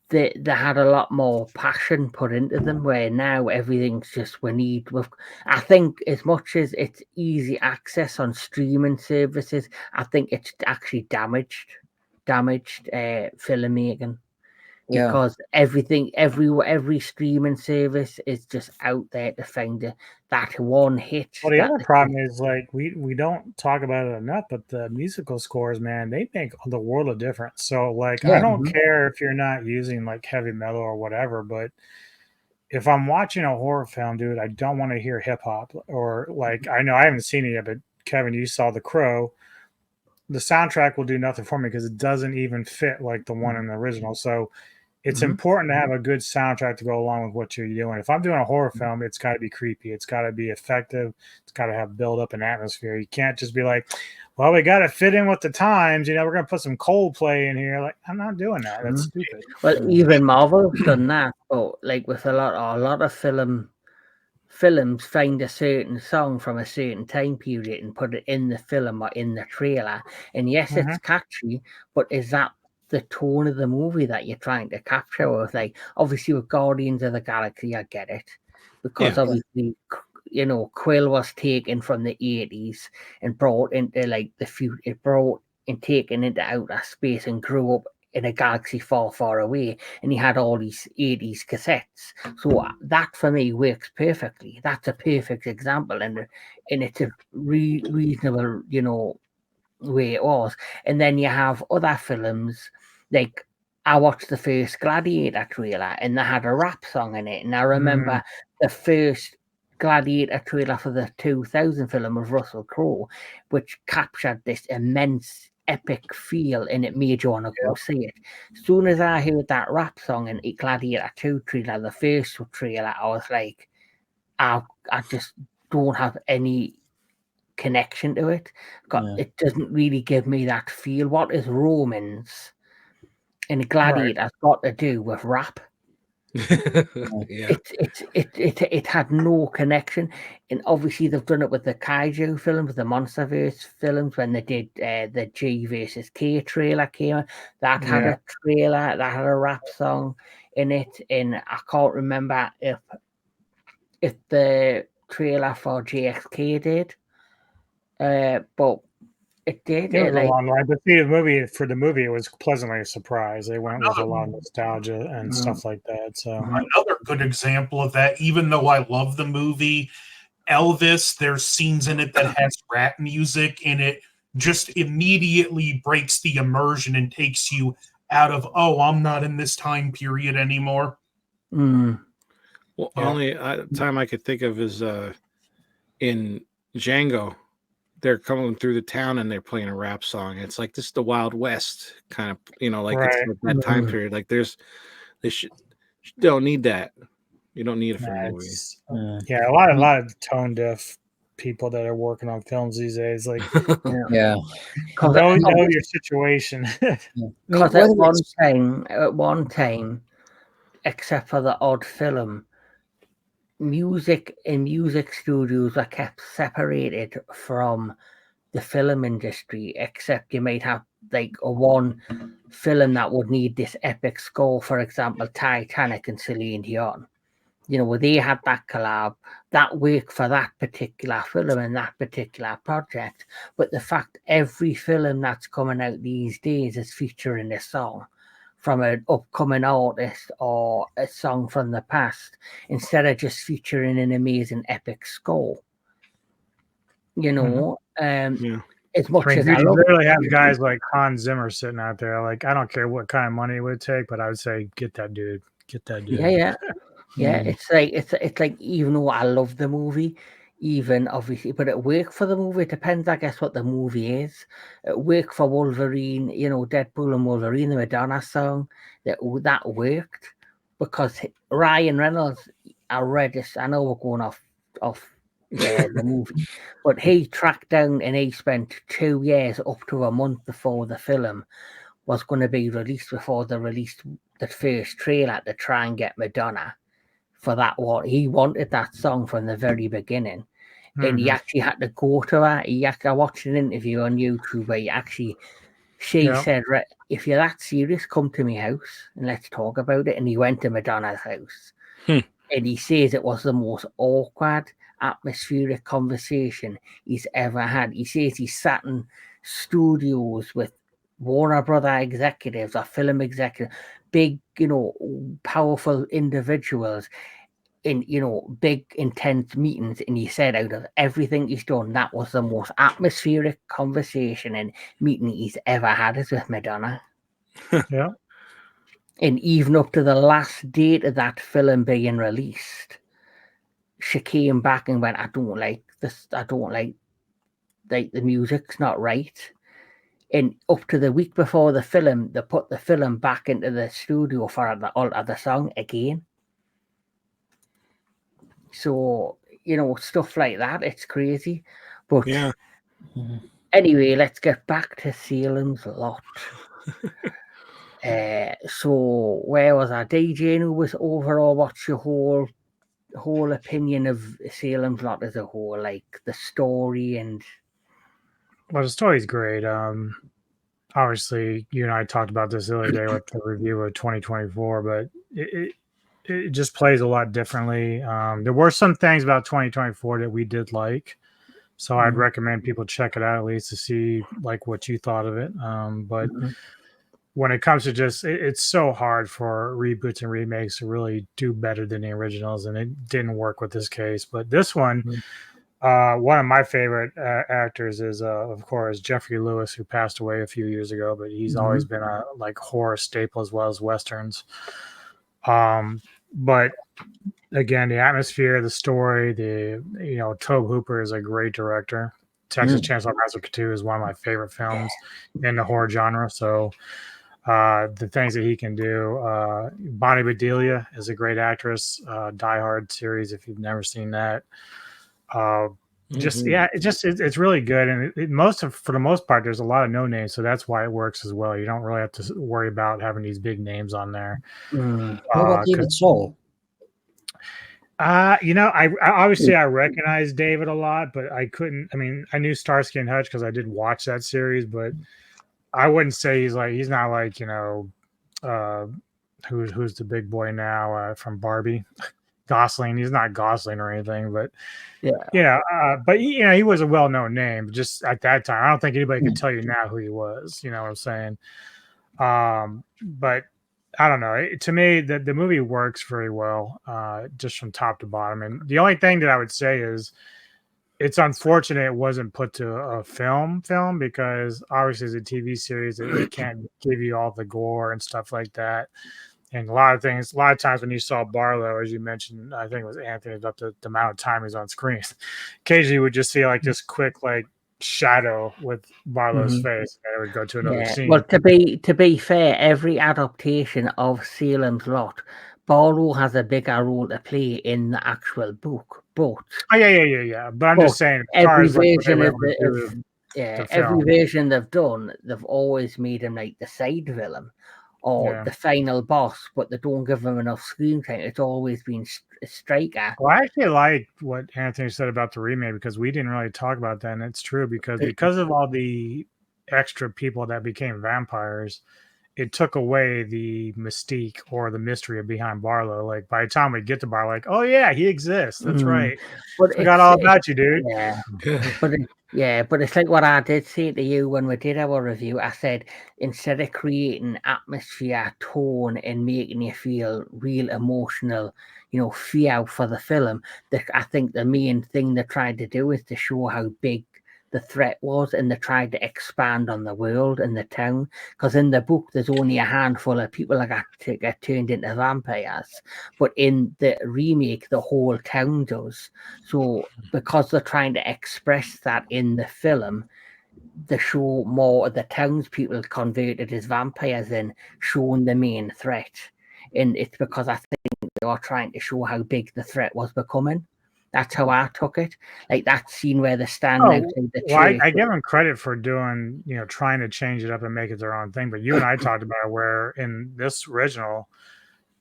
they had a lot more passion put into them, where now everything's just I think as much as it's easy access on streaming services, I think it's actually damaged filmmaking. Because every streaming service is just out there to find that one hit. Well, the other problem is like we don't talk about it enough, but the musical scores, man, they make the world of difference. So like I don't care if you're not using like heavy metal or whatever, but if I'm watching a horror film, dude, I don't want to hear hip hop or like I know I haven't seen it yet, but Kevin, you saw The Crow. The soundtrack will do nothing for me because it doesn't even fit like the one in the original. So it's important to have a good soundtrack to go along with what you're doing. If I'm doing a horror film, it's got to be creepy. It's got to be effective. It's got to have build up and atmosphere. You can't just be like, well, we got to fit in with the times. We're going to put some Coldplay in here. Like, I'm not doing that. That's stupid. Well, even Marvel's done that, but like with a lot of films find a certain song from a certain time period and put it in the film or in the trailer. And yes, it's catchy, but is that the tone of the movie that you're trying to capture? Or like obviously with Guardians of the Galaxy, I get it, because obviously Quill was taken from the 80s and brought into like the future. It brought and taken into outer space and grew up in a galaxy far, far away, and he had all these 80s cassettes. So that for me works perfectly. That's a perfect example, and it's a reasonable, way it was. And then you have other films like I watched the first Gladiator trailer, and they had a rap song in it, and I remember the first Gladiator trailer for the 2000 film of Russell Crowe, which captured this immense epic feel, and it made you want to go see it. As soon as I heard that rap song in Gladiator 2 trailer, the first trailer, I was like, I just don't have any connection to it. It doesn't really give me that feel. What is Romans in Gladiator got to do with rap? It had no connection, and obviously they've done it with the kaiju films, the MonsterVerse films, when they did the G versus K trailer came out, that had a trailer that had a rap song in it, and I can't remember if the trailer for JXK did, but It did. It It was a like long line, but see, for the movie, it was pleasantly a surprise. They went with a lot of nostalgia and stuff like that. So Another good example of that, even though I love the movie, Elvis, there's scenes in it that has rap music in it, just immediately breaks the immersion and takes you out of, oh, I'm not in this time period anymore. mm, Well, Yeah. only time I could think of is in Django. They're coming through the town and they're playing a rap song. It's like this is the Wild West kind of, like it's Right. like that time period. Like they don't need that. You don't need it for a movie. it's, Mm. yeah, a lot of tone deaf people that are working on films these days. Like, Yeah. know your situation. I mean, because whether at one time, except for the odd film, music in music studios are kept separated from the film industry, except you might have like a one film that would need this epic score, for example, Titanic and Celine Dion. Where they had that collab, that worked for that particular film and that particular project. But the fact every film that's coming out these days is featuring a song from an upcoming artist or a song from the past, instead of just featuring an amazing epic score. Yeah. As much I mean, as I you love literally have guys like Hans Zimmer sitting out there. Like, I don't care what kind of money it would take, but I would say, get that dude. Get that dude. yeah. It's like even though I love the movie, even obviously, but it worked for the movie. It depends, I guess, what the movie is. It worked for Wolverine, Deadpool and Wolverine, the Madonna song. That worked because Ryan Reynolds. I read this. I know we're going off the movie, but he tracked down and he spent 2 years up to a month before the film was going to be released, before they released the first trailer, to try and get Madonna for that one. He wanted that song from the very beginning. And he actually had to go to her. I watched an interview on YouTube where she said, right, if you're that serious, come to my house and let's talk about it. And he went to Madonna's house. And he says it was the most awkward, atmospheric conversation he's ever had. He says he sat in studios with Warner Brother executives or film executives, big, powerful individuals in, big, intense meetings. And he said out of everything he's done, that was the most atmospheric conversation and meeting he's ever had is with Madonna. Yeah. And even up to the last date of that film being released, she came back and went, I don't like this. I don't like the music's not right. And up to the week before the film, they put the film back into the studio for the alter the song again. So, stuff like that, it's crazy. But Yeah. anyway, let's get back to Salem's Lot. So where was I? DJ, who was overall, what's your whole opinion of Salem's Lot as a whole, like the story? And well, the story's great. Obviously, you and I talked about this the other day with the review of 2024, but it just plays a lot differently. There were some things about 2024 that we did like, so I'd recommend people check it out at least to see like what you thought of it. But when it comes to just, it's so hard for reboots and remakes to really do better than the originals, and it didn't work with this case. But this one, one of my favorite actors is, of course, Jeffrey Lewis, who passed away a few years ago, but he's always been a like horror staple as well as westerns. But again, the atmosphere, the story, Tobe Hooper is a great director. Texas Chainsaw Massacre 2 is one of my favorite films in the horror genre. So the things that he can do. Bonnie Bedelia is a great actress. Die Hard series, if you've never seen that. It's really good, and for the most part, there's a lot of no names, so that's why it works as well. You don't really have to worry about having these big names on there. What about David Soul? I obviously I recognize David a lot, but I couldn't. I mean, I knew Starsky and Hutch because I did watch that series, but I wouldn't say he's not like who's the big boy now from Barbie. Gosling. He's not Gosling or anything, but Yeah. but he was a well-known name just at that time. I don't think anybody could tell you now who he was. You know what I'm saying? But I don't know. To me, the movie works very well, just from top to bottom. And the only thing that I would say is it's unfortunate it wasn't put to a film because obviously as a TV series, it can't give you all the gore and stuff like that. And a lot of times when you saw Barlow, as you mentioned, I think it was Anthony, about the amount of time he's on screen. Occasionally you would just see like this quick like shadow with Barlow's face, and it would go to another scene. Well, to be fair, every adaptation of Salem's Lot, Barlow has a bigger role to play in the actual book. But yeah. But I'm just saying, as far every as like version film. version they've done, they've always made him like the side villain or the final boss, but they don't give him enough screen time. It's always been a striker. Well, I actually like what Anthony said about the remake because we didn't really talk about that, and it's true because of all the extra people that became vampires, it took away the mystique or the mystery behind Barlow. Like by the time we get to Barlow, like, oh yeah, he exists. That's right. But Forgot all about you, dude. But it's like what I did say to you when we did our review. I said instead of creating atmosphere, tone, and making you feel real emotional, fear for the film, I think the main thing they tried to do is to show how big the threat was, and they tried to expand on the world and the town. Because in the book, there's only a handful of people that get turned into vampires, but in the remake, the whole town does. So because they're trying to express that in the film, they show more of the townspeople converted as vampires than showing the main threat. And it's because I think they are trying to show how big the threat was becoming. That's how I took it. Like that scene where they're standing outside the church. I give them credit for doing, trying to change it up and make it their own thing. But you and I talked about it where in this original,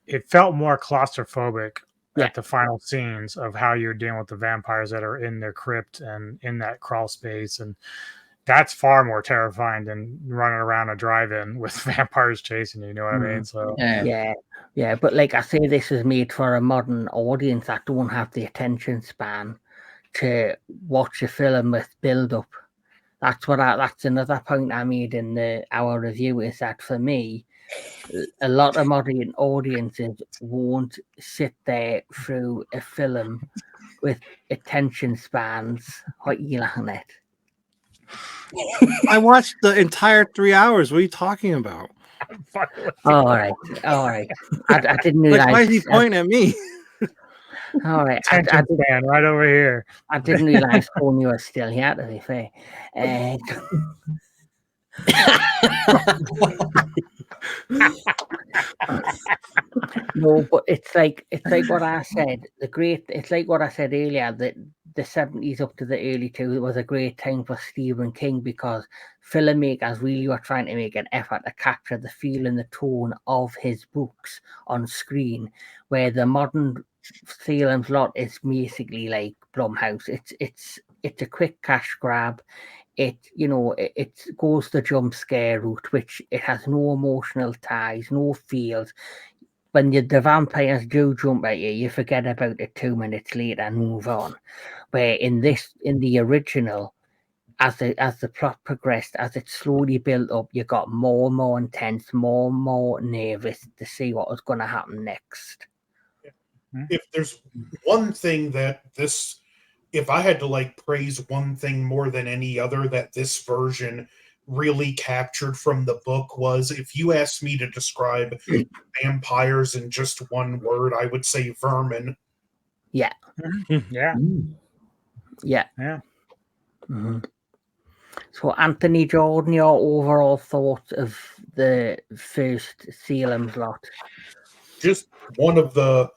it felt more claustrophobic at the final scenes of how you're dealing with the vampires that are in their crypt and in that crawl space. And that's far more terrifying than running around a drive-in with vampires chasing you. You know what I mean? So yeah. But like I say, this is made for a modern audience that don't have the attention span to watch a film with build-up. That's another point I made in our review, is that for me, a lot of modern audiences won't sit there through a film with attention spans. What are you laughing at? I watched the entire 3 hours. What are you talking about? All right. I didn't realize. Like, why is he pointing at me? All right. Attention span right over here. I didn't realize Tony was still here, to be fair. No, but it's like what I said. It's like what I said earlier, that the 70s up to the early 2000s was a great time for Stephen King, because filmmakers really were trying to make an effort to capture the feel and the tone of his books on screen, where the modern Salem's Lot is basically like Blumhouse. It's a quick cash grab. It goes the jump scare route, which it has no emotional ties, no feels. When the vampires do jump at you, you forget about it 2 minutes later and move on. Where in the original, as the plot progressed, as it slowly built up, you got more and more intense, more and more nervous to see what was going to happen next. If there's one thing that if I had to praise one thing more than any other that this version really captured from the book, was, if you asked me to describe vampires in just one word, I would say vermin. Yeah. Yeah. Mm-hmm. So, Anthony Jordan, your overall thoughts of the first Salem's Lot? Just one of the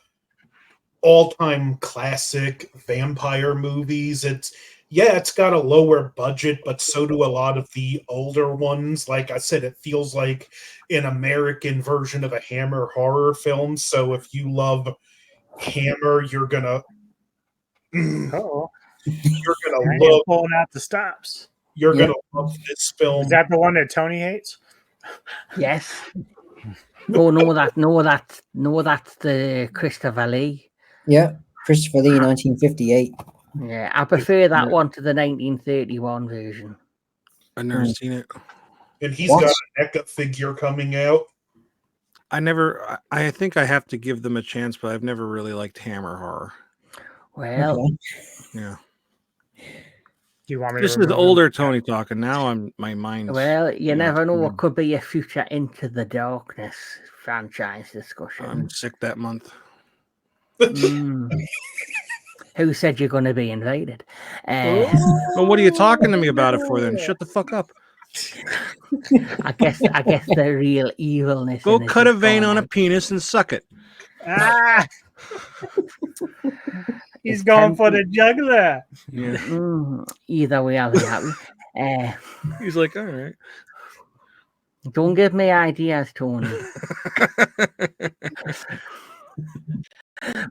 all-time classic vampire movies. It's got a lower budget, but so do a lot of the older ones. Like I said, it feels like an American version of a Hammer horror film. So if you love Hammer, you're gonna love pulling out the stops. You're gonna love this film. Is that the one that Tony hates? Yes. No, that's the Christopher Lee. Yeah, Christopher Lee, 1958. Yeah, I prefer that one to the 1931 version. I've never Mm. seen it. And he's What? got a NECA figure coming out. I think I have to give them a chance, but I've never really liked Hammer horror. Well, Okay. Yeah. Do you want me to This is remove him? older Tony talking. Now my mind's you never know what I'm could be a future Into the Darkness franchise discussion. sick that month. Mm. Who said you're going to be invited? Well, what are you talking to me about it for then? Shut the fuck up. I guess the real evilness. Go in it cut has a vein gone on a out. penis and suck it. Ah! He's It's going for tempting. the juggler. Yeah. Either way, I'll be happy. He's like, all right. Don't give me ideas, Tony.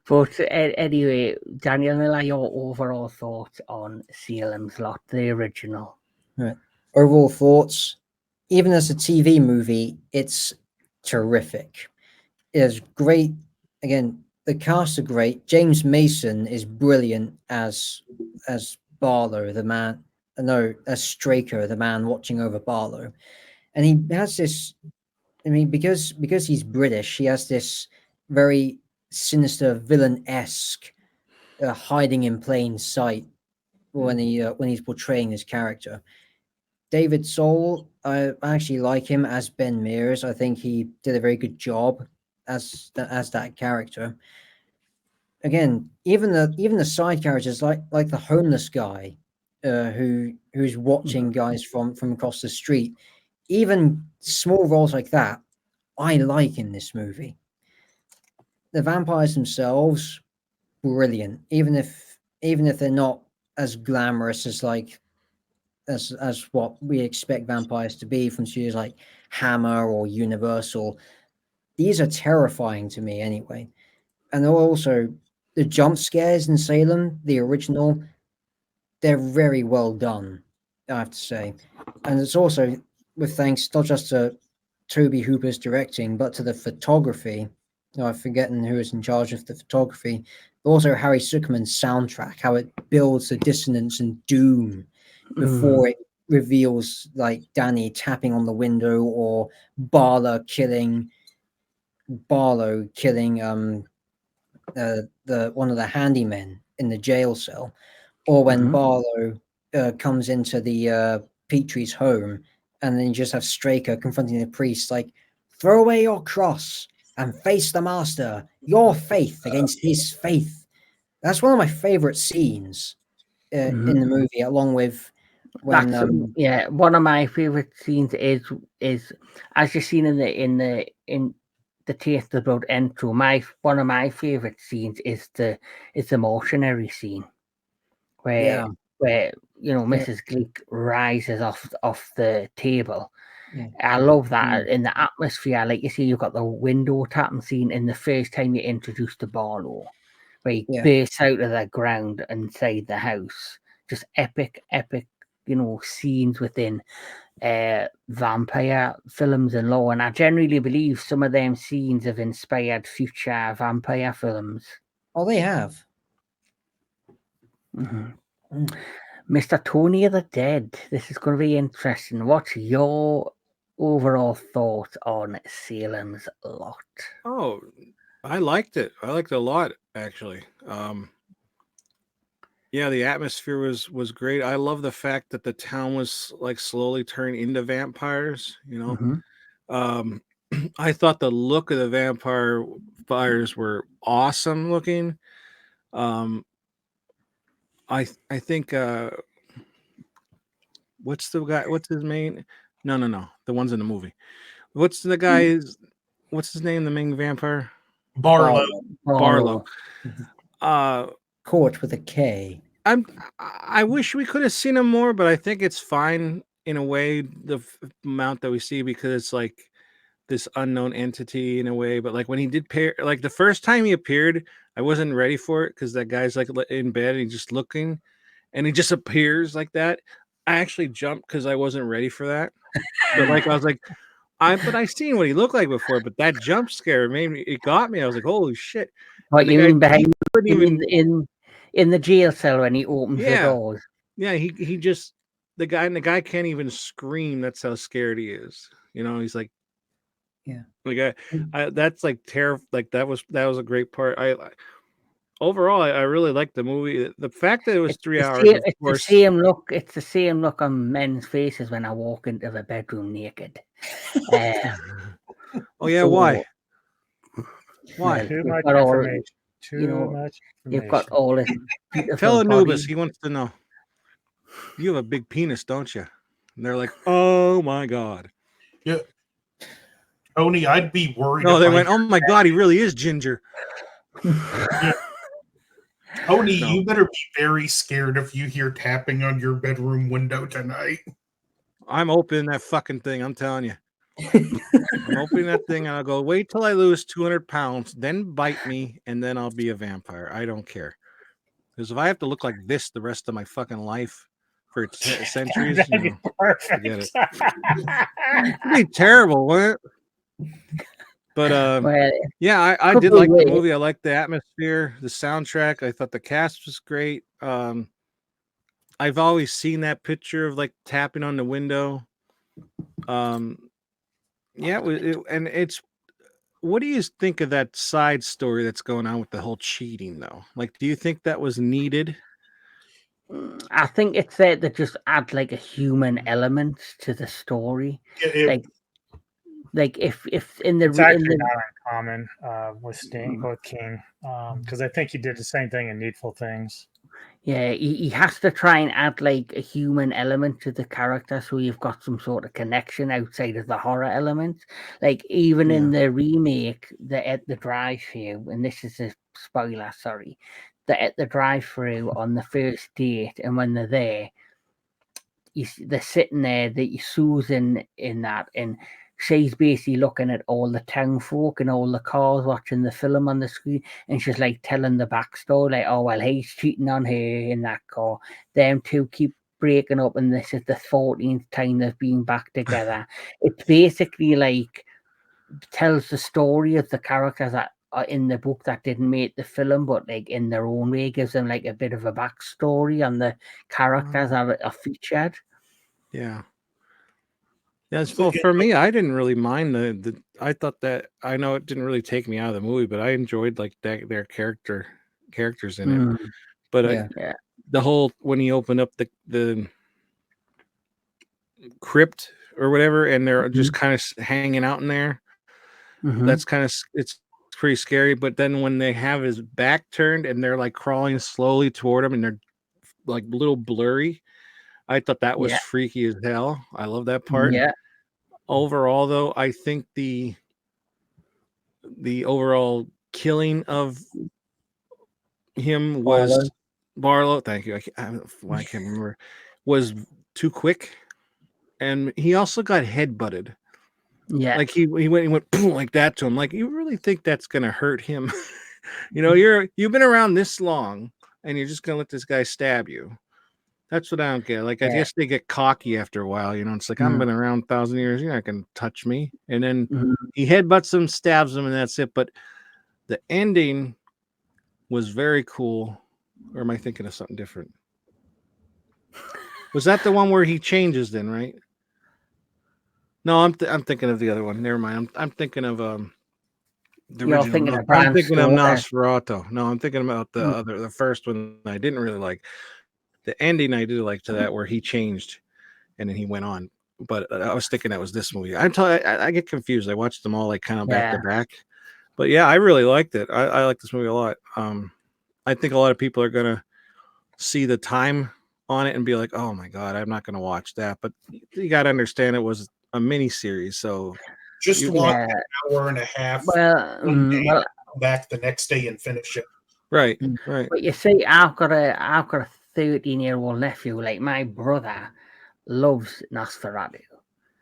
But anyway, Daniel, Miller, your overall thoughts on Salem's Lot, the original? Right. Overall thoughts. Even as a TV movie, it's terrific. It is great. Again, the cast are great. James Mason is brilliant as Barlow, the man. No, as Straker, the man watching over Barlow, and he has this. I mean, because he's British, he has this very sinister villain-esque hiding in plain sight when he's portraying his character. David Soul, I actually like him as Ben Mears. I think he did a very good job as that character. Again, even the side characters like the homeless guy, who's watching guys from across the street. Even small roles like that, I like in this movie. The vampires themselves, brilliant. Even if they're not as glamorous as as what we expect vampires to be from studios like Hammer or Universal, these are terrifying to me anyway. And also the jump scares in Salem, the original, they're very well done, I have to say. And it's also with thanks not just to Toby Hooper's directing, but to the photography. I'm forgetting who is in charge of the photography. But also Harry Zuckerman's soundtrack, how it builds the dissonance and doom before it reveals like Danny tapping on the window or Barlow killing the one of the handymen in the jail cell, or when Barlow comes into the Petrie's home, and then you just have Straker confronting the priest, like, throw away your cross and face the master, your faith against his faith. That's one of my favorite scenes in the movie, along with when one of my favorite scenes is as you've seen in the Taste of Blood intro. One of my favorite scenes is the mortuary scene where Mrs. Gleek rises off the table. I love that in the atmosphere. Like you see, you've got the window tapping scene in the first time you introduce the Barlow, where he bursts out of the ground inside the house. Just epic, scenes within vampire films and lore. And I genuinely believe some of them scenes have inspired future vampire films. Oh, they have. Mr. Tony of the Dead, this is going to be interesting. What's your overall thought on Salem's Lot? Oh, I liked it. I liked it a lot, actually. Yeah, the atmosphere was great. I love the fact that the town was like slowly turning into vampires, I thought the look of the vampires were awesome looking. I think what's the guy? What's his main? No. The ones in the movie. What's the guy's? What's his name? The main vampire? Barlow. Court with a K. I wish we could have seen him more, but I think it's fine in a way, the amount that we see, because it's like this unknown entity in a way. But like when he did like the first time he appeared, I wasn't ready for it because that guy's like in bed and he's just looking and he just appears like that. I actually jumped because I wasn't ready for that. But like I was like, But I seen what he looked like before, but that jump scare it got me. I was like, holy shit. What And the you guy, mean behind he couldn't even, in the jail cell when he opens the yeah. doors? Yeah, he just the guy can't even scream. That's how scared he is. You know, he's like, Yeah. like that's like like that was a great part. Overall, I really liked the movie. The fact that it was 3 hours, of It's course. the same look. It's the same look on men's faces when I walk into the bedroom naked. Oh yeah, so, why? Well, Too you've much got all, information. you Too know, much you've got information. all this beautiful Tell Anubis, body. he wants to know. You have a big penis, don't you? And they're like, oh my god. Yeah. Tony, I'd be worried. No, if they I went, oh my god, he really is ginger. Tony, No. you better be very scared if you hear tapping on your bedroom window tonight. I'm opening that fucking thing, I'm telling you. I'm opening that thing and I'll go, wait till I lose 200 pounds, then bite me, and then I'll be a vampire. I don't care. Because if I have to look like this the rest of my fucking life for centuries, That'd be perfect. forget it. It'd be terrible, wouldn't it? But Well, yeah, I could did be like the weird. movie. I liked the atmosphere, the soundtrack. I thought the cast was great. I've always seen that picture of like tapping on the window. Yeah, and it's. What do you think of that side story that's going on with the whole cheating, though? Like, do you think that was needed? I think it's there to just add like a human element to the story. Like if in the It's actually not uncommon with King, because I think he did the same thing in Needful Things. Yeah, he has to try and add like a human element to the character, so you've got some sort of connection outside of the horror element. Like even in the remake, at the drive-through, and this is a spoiler, sorry, at the drive-through on the first date, and when they're there, they're sitting there, that Susan in that, and she's basically looking at all the town folk and all the cars watching the film on the screen, and she's like telling the backstory, like, oh well, he's cheating on her in that car. Them two keep breaking up, and this is the 14th time they've been back together. It's basically like tells the story of the characters that are in the book that didn't make the film, but like in their own way gives them like a bit of a backstory, and the characters are featured. Yeah. Yeah, well, for me, I didn't really mind the. I thought that, I know it didn't really take me out of the movie, but I enjoyed like their characters in it. But the whole, when he opened up the crypt or whatever, and they're just kind of hanging out in there, that's kind of, it's pretty scary. But then when they have his back turned and they're like crawling slowly toward him and they're like a little blurry, I thought that was freaky as hell. I love that part. Yeah. Overall, though, I think the overall killing of him was Barlow. Thank you. I can't remember. Was too quick, and he also got headbutted. Yeah, like he went boom, like that to him. Like, you really think that's gonna hurt him? You know, you've been around this long, and you're just gonna let this guy stab you? That's what I don't get. Like, I guess they get cocky after a while. You know, it's like, I've been around 1,000 years. You're not gonna touch me. And then he headbutts him, stabs him, and that's it. But the ending was very cool. Or am I thinking of something different? Was that the one where he changes then, right? No, I'm thinking of the other one. Never mind. I'm thinking of the original. I'm thinking of Nosferatu. No, I'm thinking about the first one I didn't really like. The ending I did like to that, where he changed and then he went on. But I was thinking that was this movie. I get confused. I watched them all like kind of back to back. But yeah, I really liked it. I like this movie a lot. I think a lot of people are gonna see the time on it and be like, "Oh my god, I'm not gonna watch that." But you got to understand, it was a mini series, so just watch an hour and a half. One day, come back the next day and finish it. Right. But you see, I've got a 13-year-old nephew. Like, my brother loves Nosferatu.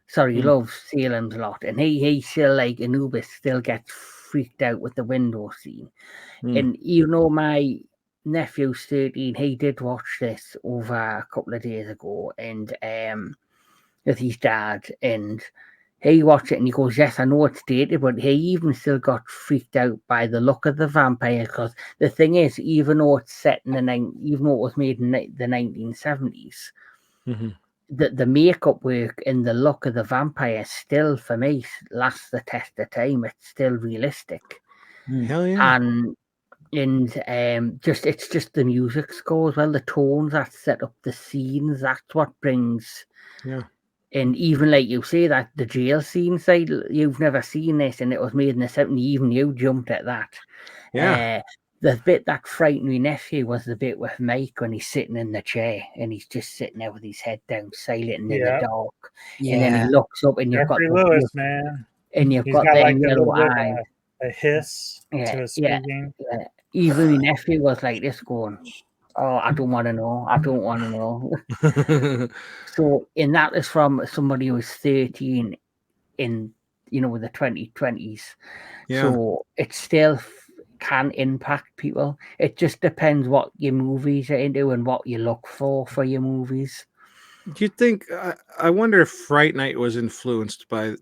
Sorry, loves Salem's lot, and he still, like Anubis, still gets freaked out with the window scene. And you know, my nephew's 13. He did watch this over a couple of days ago, and with his dad, and he watched it and he goes, yes, I know it's dated, but he even still got freaked out by the look of the vampire, because the thing is, even though it's set in even though it was made in the 1970s, Mhm. the makeup work and the look of the vampire still, for me, lasts the test of time. It's still realistic. Hell yeah. And it's just the music score as well, the tones that set up the scenes. That's what brings. Yeah. And even like you say that the jail scene, say you've never seen this, and it was made in the 70s. Even you jumped at that. Yeah. The bit that frightened me nephew was the bit with Mike when he's sitting in the chair and he's just sitting there with his head down, silent and in the Yeah. dark. And then Yeah. he looks up and you've got Jeffrey Lewis, man. you've He's got got them like a yellow little bit eyes. of a hiss to Yeah, his yeah, speaking. yeah. Even my nephew was like this, going, "Oh, I don't want to know. I don't want to know." So, and that is from somebody who was 13 in the 2020s. Yeah. So it still can impact people. It just depends what your movies are into and what you look for your movies. Do you think? I wonder if Fright Night was influenced by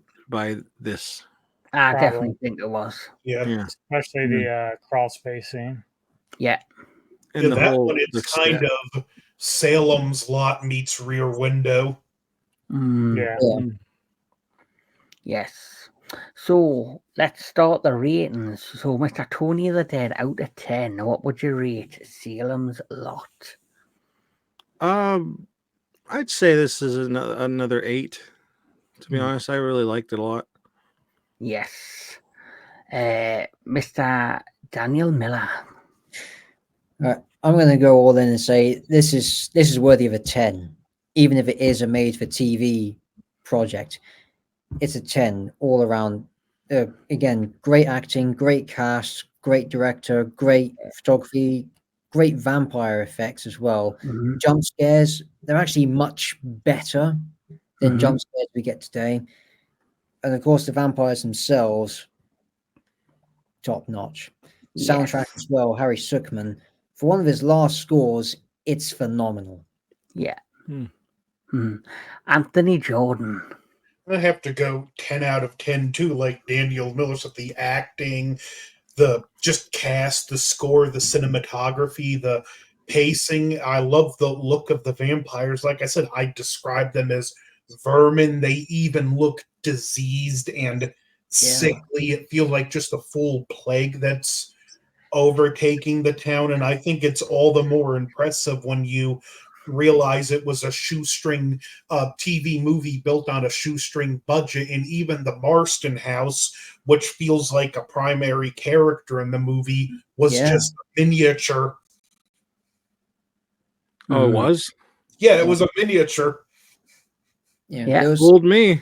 this. I Probably. definitely think it was. Yeah. Yeah. Especially the crawl space scene. Yeah. And Yeah, the that whole one, it's the kind of Salem's Lot meets Rear Window. Yeah. Mm. Yes. So let's start the ratings. So, Mr. Tony the Dead, out of 10, what would you rate Salem's Lot? I'd say this is another 8. To be honest, I really liked it a lot. Yes. Mr. Daniel Miller. I'm going to go all in and say this is worthy of a 10, even if it is a made-for-TV project. It's a 10 all around. Again, great acting, great cast, great director, great photography, great vampire effects as well. Mhm. Jump scares, they're actually much better than jump scares we get today. And of course, the vampires themselves, top notch. Soundtrack Yes. as well, Harry Suckman. For one of his last scores, it's phenomenal. Yeah. Hmm. Anthony Jordan. I have to go 10 out of 10 too, like Daniel Miller's with the acting, the just cast, the score, the cinematography, the pacing. I love the look of the vampires. Like I said, I describe them as vermin. They even look diseased and sickly. It feels like just a full plague that's overtaking the town. And I think it's all the more impressive when you realize it was a shoestring TV movie built on a shoestring budget. And even the Marston house, which feels like a primary character in the movie, was just a miniature. Oh, it was? Yeah, it was a miniature. Yeah. There was, Fooled me.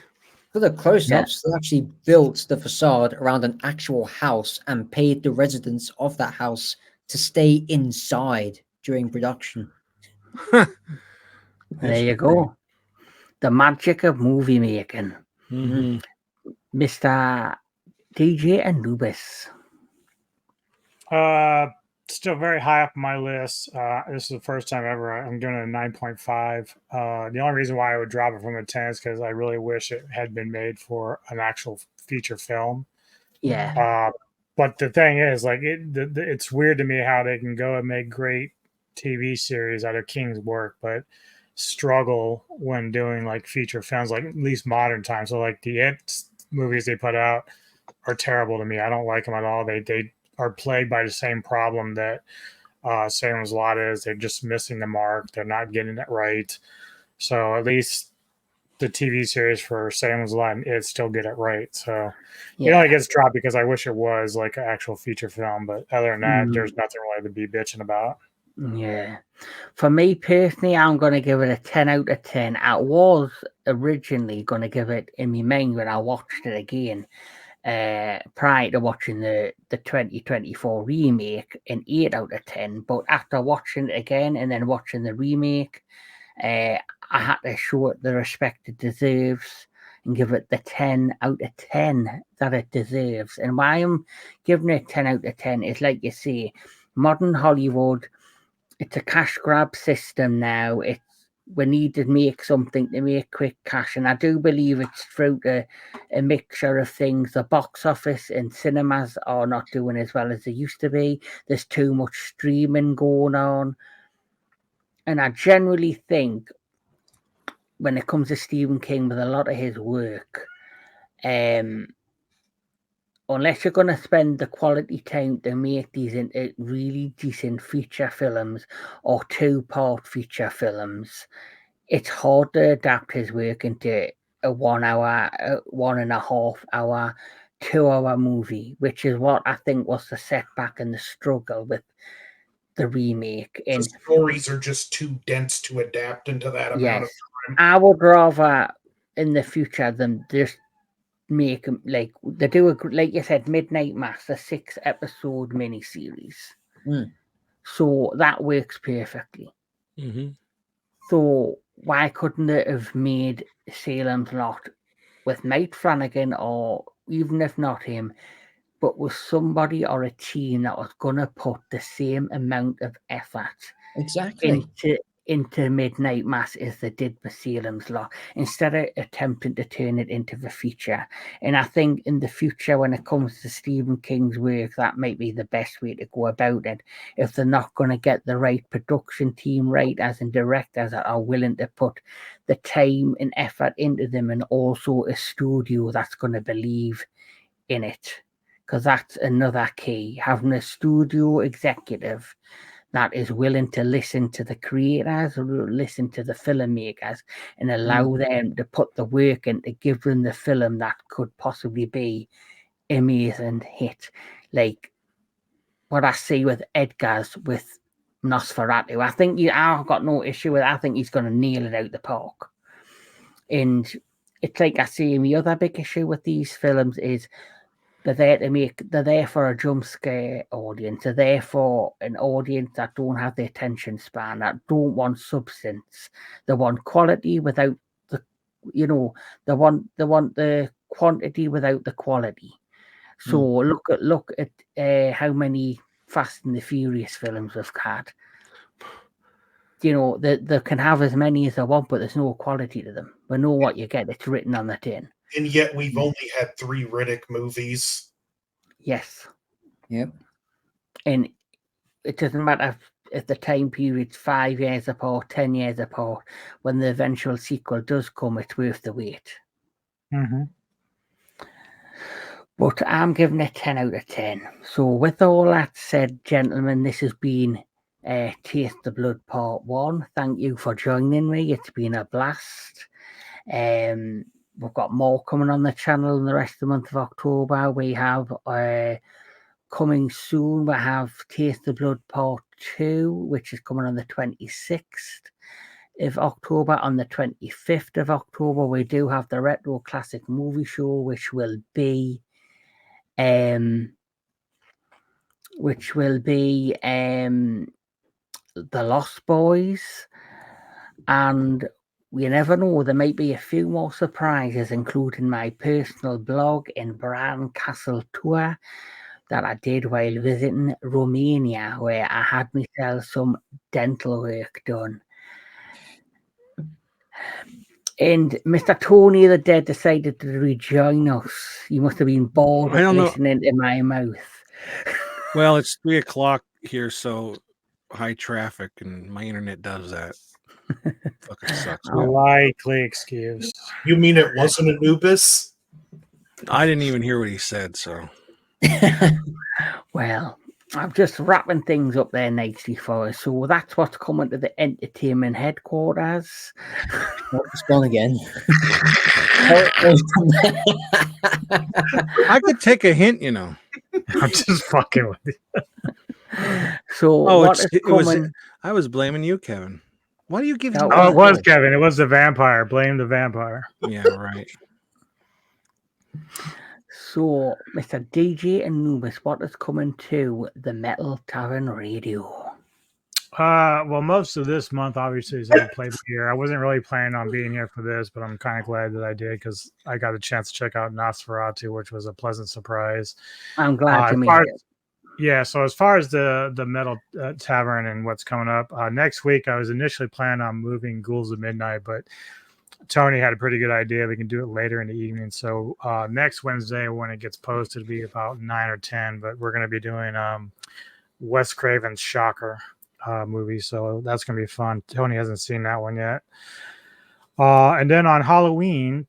for the close-ups, they actually built the facade around an actual house and paid the residents of that house to stay inside during production. There you go. The magic of movie making. Mhm. Mr. DJ Anubis. Still very high up on my list. This is the first time ever I'm doing a 9.5. The only reason why I would drop it from a 10 is because I really wish it had been made for an actual feature film. Yeah. But the thing is, like, it's weird to me how they can go and make great TV series out of King's work, but struggle when doing like feature films, like at least modern times. So like the It movies they put out are terrible to me. I don't like them at all. They are plagued by the same problem that Salem's Lot is. They're just missing the mark. They're not getting it right. So at least the TV series for Salem's Lot and It still get it right. So it only gets dropped because I wish it was like an actual feature film. But other than that, there's nothing really to be bitching about. Yeah. For me personally, I'm going to give it a 10 out of 10. I was originally going to give it in my mind when I watched it again. Prior to watching the 2024 remake, an 8 out of 10. But after watching it again and then watching the remake, I had to show it the respect it deserves and give it the 10 out of 10 that it deserves. And why I'm giving it 10 out of 10 is, like you say, modern Hollywood, it's a cash grab system now. we need to make something to make quick cash, and I do believe it's through a mixture of things. The box office and cinemas are not doing as well as they used to be. There's too much streaming going on, and I generally think when it comes to Stephen King with a lot of his work, unless you're going to spend the quality time to make these into really decent feature films or 2-part feature films, it's hard to adapt his work into a 1 hour, 1.5 hour, 2 hour movie, which is what I think was the setback and the struggle with the remake. The And stories are just too dense to adapt into that amount of time. I would rather in the future them just make them like they do like you said, Midnight Mass, a 6-episode miniseries. So that works perfectly. Mm-hmm. So why couldn't it have made Salem's Lot with Mike Flanagan, or even if not him, but with somebody or a team that was gonna put the same amount of effort Exactly. into Midnight Mass as they did with Salem's Lot, instead of attempting to turn it into the feature. And I think in the future, when it comes to Stephen King's work, that might be the best way to go about it. If they're not going to get the right production team, writers and directors that are willing to put the time and effort into them, and also a studio that's going to believe in it. Because that's another key, having a studio executive that is willing to listen to the creators, or listen to the filmmakers, and allow them to put the work in to give them the film that could possibly be amazing hit. Like what I see with Edgar's with Nosferatu. I think I've got no issue with it. I think he's going to nail it out the park. And it's like I see the other big issue with these films is they're there for a jump scare audience. They're there for an audience that don't have the attention span, that don't want substance. They want quality without the, they want the quantity without the quality. So look at how many Fast and the Furious films we've had. They can have as many as they want, but there's no quality to them. We know what you get. It's written on the tin. And yet we've only had 3 Riddick movies. Yes. Yep. And it doesn't matter if the time period's 5 years apart, 10 years apart. When the eventual sequel does come, it's worth the wait. Mm-hmm. But I'm giving it 10 out of 10. So with all that said, gentlemen, this has been Taste the Blood Part 1. Thank you for joining me. It's been a blast. We've got more coming on the channel in the rest of the month of October. We have coming soon, we have Taste the Blood Part 2, which is coming on the 26th of October. On the 25th of October, we do have the Retro Classic Movie Show, which will be The Lost Boys. And we never know, there might be a few more surprises, including my personal blog and Bran Castle tour that I did while visiting Romania, where I had myself some dental work done. And Mr. Tony the Dead decided to rejoin us. You must have been bored of listening to my mouth. Well, it's 3:00 here, so high traffic, and my internet does that. Fucking sucks. Likely excuse. You mean it wasn't Anubis? I didn't even hear what he said, so. Well, I'm just wrapping things up there nicely for us. So that's what's coming to the entertainment headquarters. It's gone again. I could take a hint, I'm just fucking with you. So I was blaming you, Kevin. Why do you give? Oh, it was Kevin. It was the vampire. Blame the vampire. Yeah, right. So, Mr. DJ Anubis, what is coming to the Metal Tavern Radio? Well, most of this month, obviously, is I played here. I wasn't really planning on being here for this, but I'm kind of glad that I did because I got a chance to check out Nosferatu, which was a pleasant surprise. I'm glad to meet you. Yeah, so as far as the metal tavern and what's coming up next week, I was initially planning on moving Ghouls of Midnight, but Tony had a pretty good idea. We can do it later in the evening. So next Wednesday, when it gets posted, it'll be about 9 or 10. But we're going to be doing Wes Craven's Shocker movie, so that's going to be fun. Tony hasn't seen that one yet. And then on Halloween,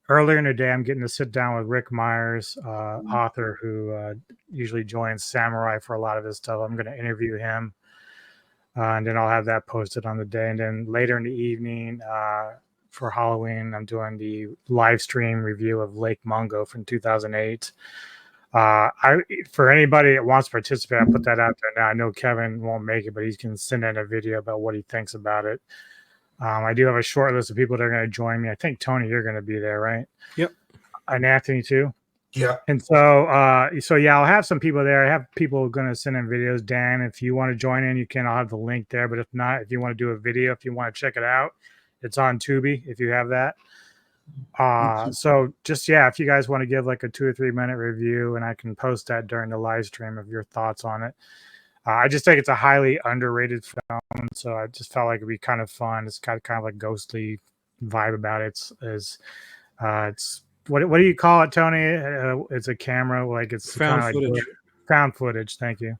earlier in the day, I'm getting to sit down with Rick Myers, author who usually joins Samurai for a lot of his stuff. I'm going to interview him, and then I'll have that posted on the day. And then later in the evening, for Halloween, I'm doing the live stream review of Lake Mungo from 2008. For anybody that wants to participate, I put that out there now. I know Kevin won't make it, but he can send in a video about what he thinks about it. I do have a short list of people that are going to join me. I think Tony, you're going to be there, right? Yep. And Anthony too. Yeah. And so yeah, I'll have some people there. I have people going to send in videos. Dan, if you want to join in, you can. I'll have the link there. But if not, if you want to do a video, if you want to check it out, it's on Tubi if you have that. So just, yeah, if you guys want to give like a 2 or 3 minute review, and I can post that during the live stream of your thoughts on it. I just think it's a highly underrated film, so I just felt like it'd be kind of fun. It's got kind of like ghostly vibe about it. It's what do you call it, Tony? It's a camera, like it's Found kind of footage. like found footage. Thank you.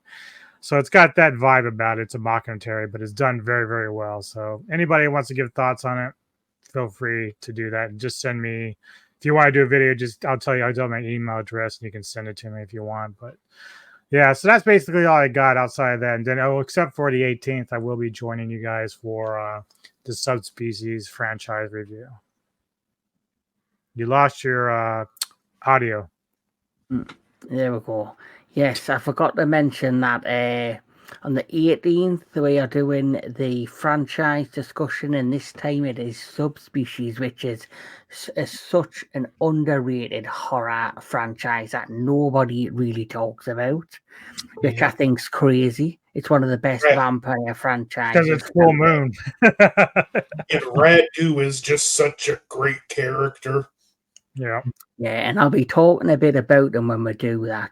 So it's got that vibe about it. It's a mockumentary, but it's done very, very well. So anybody who wants to give thoughts on it, feel free to do that. And just send me, if you want to do a video, I'll tell my email address and you can send it to me if you want. But yeah, so that's basically all I got outside of that. And then, except for the 18th, I will be joining you guys for the Subspecies franchise review. You lost your audio. There we go. Yes, I forgot to mention that on the 18th, we are doing the franchise discussion, and this time it is Subspecies, which is such an underrated horror franchise that nobody really talks about, which I think's crazy. It's one of the best vampire franchises. Because it's full moon. And Radu is just such a great character. Yeah. Yeah, and I'll be talking a bit about them when we do that.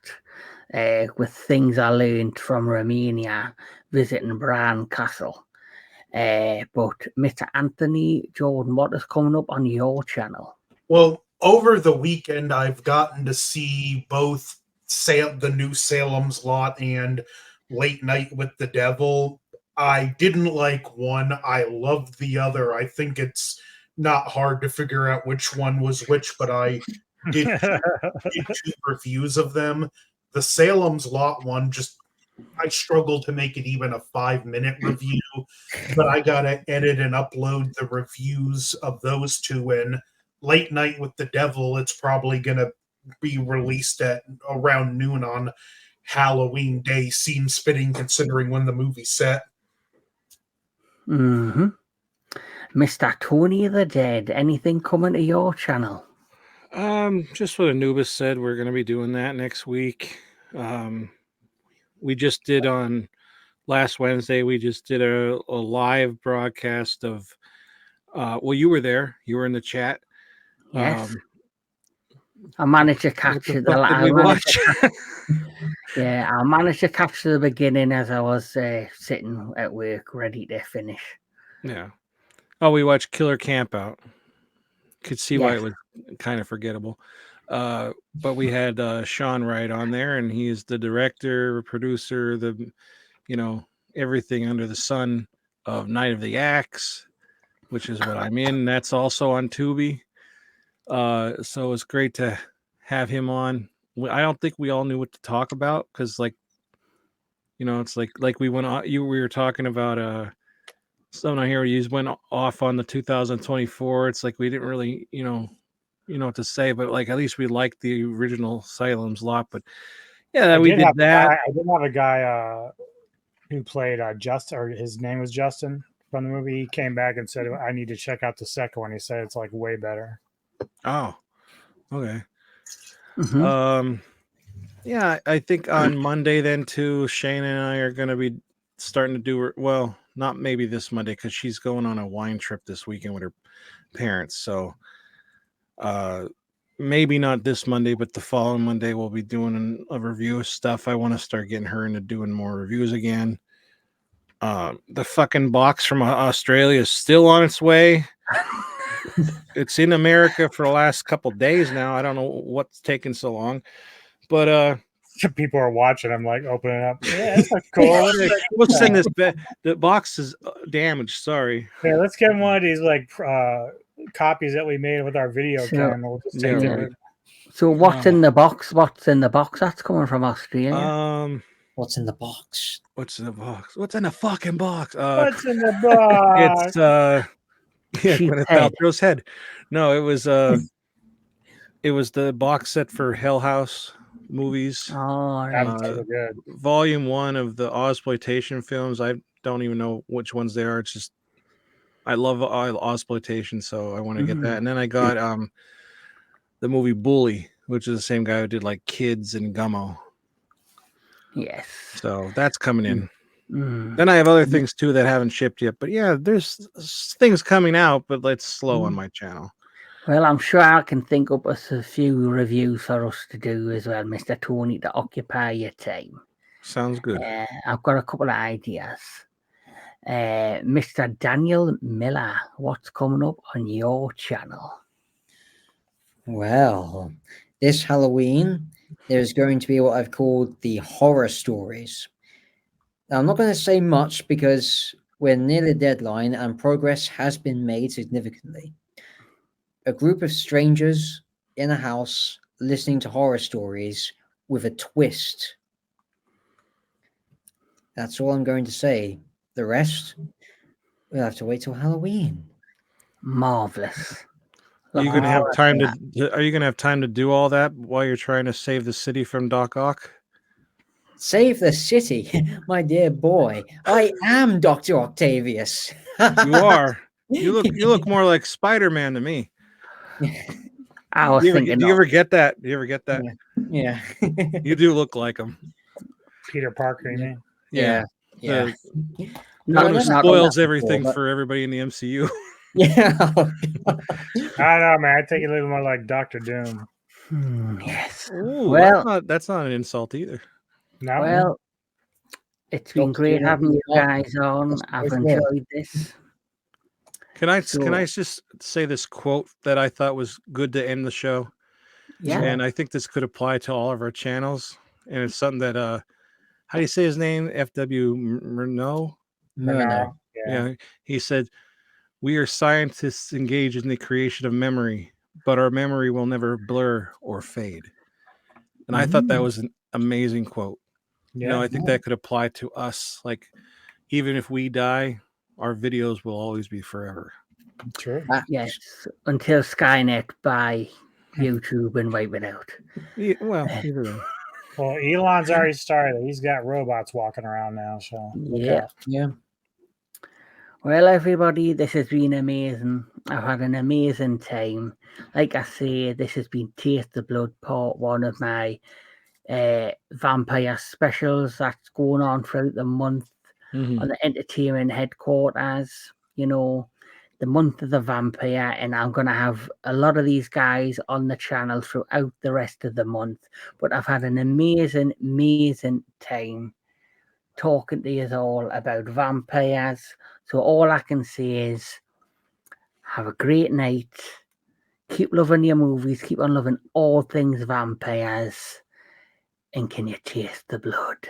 With things I learned from Romania visiting Bran Castle. But Mr. Anthony Jordan, what is coming up on your channel? Well, over the weekend, I've gotten to see both the new Salem's Lot and Late Night with the Devil. I didn't like one. I loved the other. I think it's not hard to figure out which one was which, but I did 2 reviews of them. The Salem's Lot one, I struggled to make it even a 5-minute review, but I got to edit and upload the reviews of those 2 in. Late Night with the Devil, it's probably going to be released at around noon on Halloween Day. Seems fitting considering when the movie's set. Mm-hmm. Mr. Tony the Dead, anything coming to your channel? Just what Anubis said, we're going to be doing that next week. We just did on last Wednesday, we just did a live broadcast of, well, you were there, you were in the chat. Yes. I managed to capture the watch? Yeah, I managed to capture the beginning as I was sitting at work ready to finish. Yeah. Oh, we watched Killer Campout. Could see why it was kind of forgettable. But we had Sean Wright on there, and he's the director, producer, everything under the sun of Night of the Axe, which is what I'm in. That's also on Tubi. So it's great to have him on. I don't think we all knew what to talk about because, it's like we went on. We were talking about something here. You went off on the 2024. It's like we didn't really, what to say, but like at least we liked the original Salem's Lot. But yeah, we did that. I did have a guy who played Justin, or his name was Justin from the movie. He came back and said, "I need to check out the second one." He said it's like way better. Oh, okay. Mm-hmm. Yeah, I think on Monday then too, Shane and I are going to be starting to do, well, not maybe this Monday because she's going on a wine trip this weekend with her parents. So maybe not this Monday, but the following Monday we'll be doing a review of stuff. I want to start getting her into doing more reviews again. The fucking box from Australia is still on its way. It's in America for the last couple days now. I don't know what's taking so long, but people are watching. I'm like opening up. Yeah, this looks cool. We'll send this back. The box is damaged. Sorry. Yeah, let's get one of these like copies that we made with our video camera. We'll just take Yeah, it. right. So what's in the box? What's in the box that's coming from Australia? What's in the box? What's in the box? What's in the fucking box? What's in the box? It's yeah, Gwyneth Paltrow's head. No, it was the box set for Hell House movies. Oh, right. That's good. Volume 1 of the Ozploitation films. I don't even know which ones they are. It's just I love Ozploitation, so I want to get that. And then I got the movie Bully, which is the same guy who did like Kids and Gummo. Yes. So that's coming in. Then I have other things too that haven't shipped yet. But yeah, there's things coming out, but it's slow on my channel. Well, I'm sure I can think up a few reviews for us to do as well, Mr. Tony, to occupy your time. Sounds good. I've got a couple of ideas. Mr. Daniel Miller, what's coming up on your channel? Well, this Halloween, there's going to be what I've called the horror stories. Now, I'm not going to say much because we're near the deadline and progress has been made significantly. A group of strangers in a house listening to horror stories with a twist. That's all I'm going to say. The rest, we'll have to wait till Halloween. Marvelous. Are you gonna have time to do all that while you're trying to save the city from Doc Ock? Save the city, my dear boy. I am Dr. Octavius. You are. You look more like Spider-Man to me. I was thinking. Do you ever get that? Do you ever get that? Yeah. You do look like him. Peter Parker, you mean? Yeah. The Not one who not spoils before, everything but- for everybody in the MCU. Yeah. I don't know, man. I think you look more like Doctor Doom. Yes. Ooh, Well, that's not an insult either. No, well, it's been Doctor great Doom, having you yeah. guys on. That's I've good. enjoyed this. Can I So- just say this quote that I thought was good to end the show? Yeah. And I think this could apply to all of our channels. And it's something that how do you say his name? F.W. Murnau? Murnau. Yeah. He said, "We are scientists engaged in the creation of memory, but our memory will never blur or fade." And I thought that was an amazing quote. yeah. You know, I think that could apply to us. Like, even if we die, our videos will always be forever. True. Yes. Until Skynet buy YouTube and wipe it out. Yeah, well, either way. Well, Elon's already started. He's got robots walking around now. So look Yeah. out. Yeah. Well, everybody, this has been amazing. I've had an amazing time. Like I say, this has been Taste the Blood Part 1 of my vampire specials that's going on throughout the month on the entertainment headquarters. You know, the month of the vampire, and I'm going to have a lot of these guys on the channel throughout the rest of the month. But I've had an amazing, amazing time talking to you all about vampires. So all I can say is have a great night. Keep loving your movies. Keep on loving all things vampires. And can you taste the blood?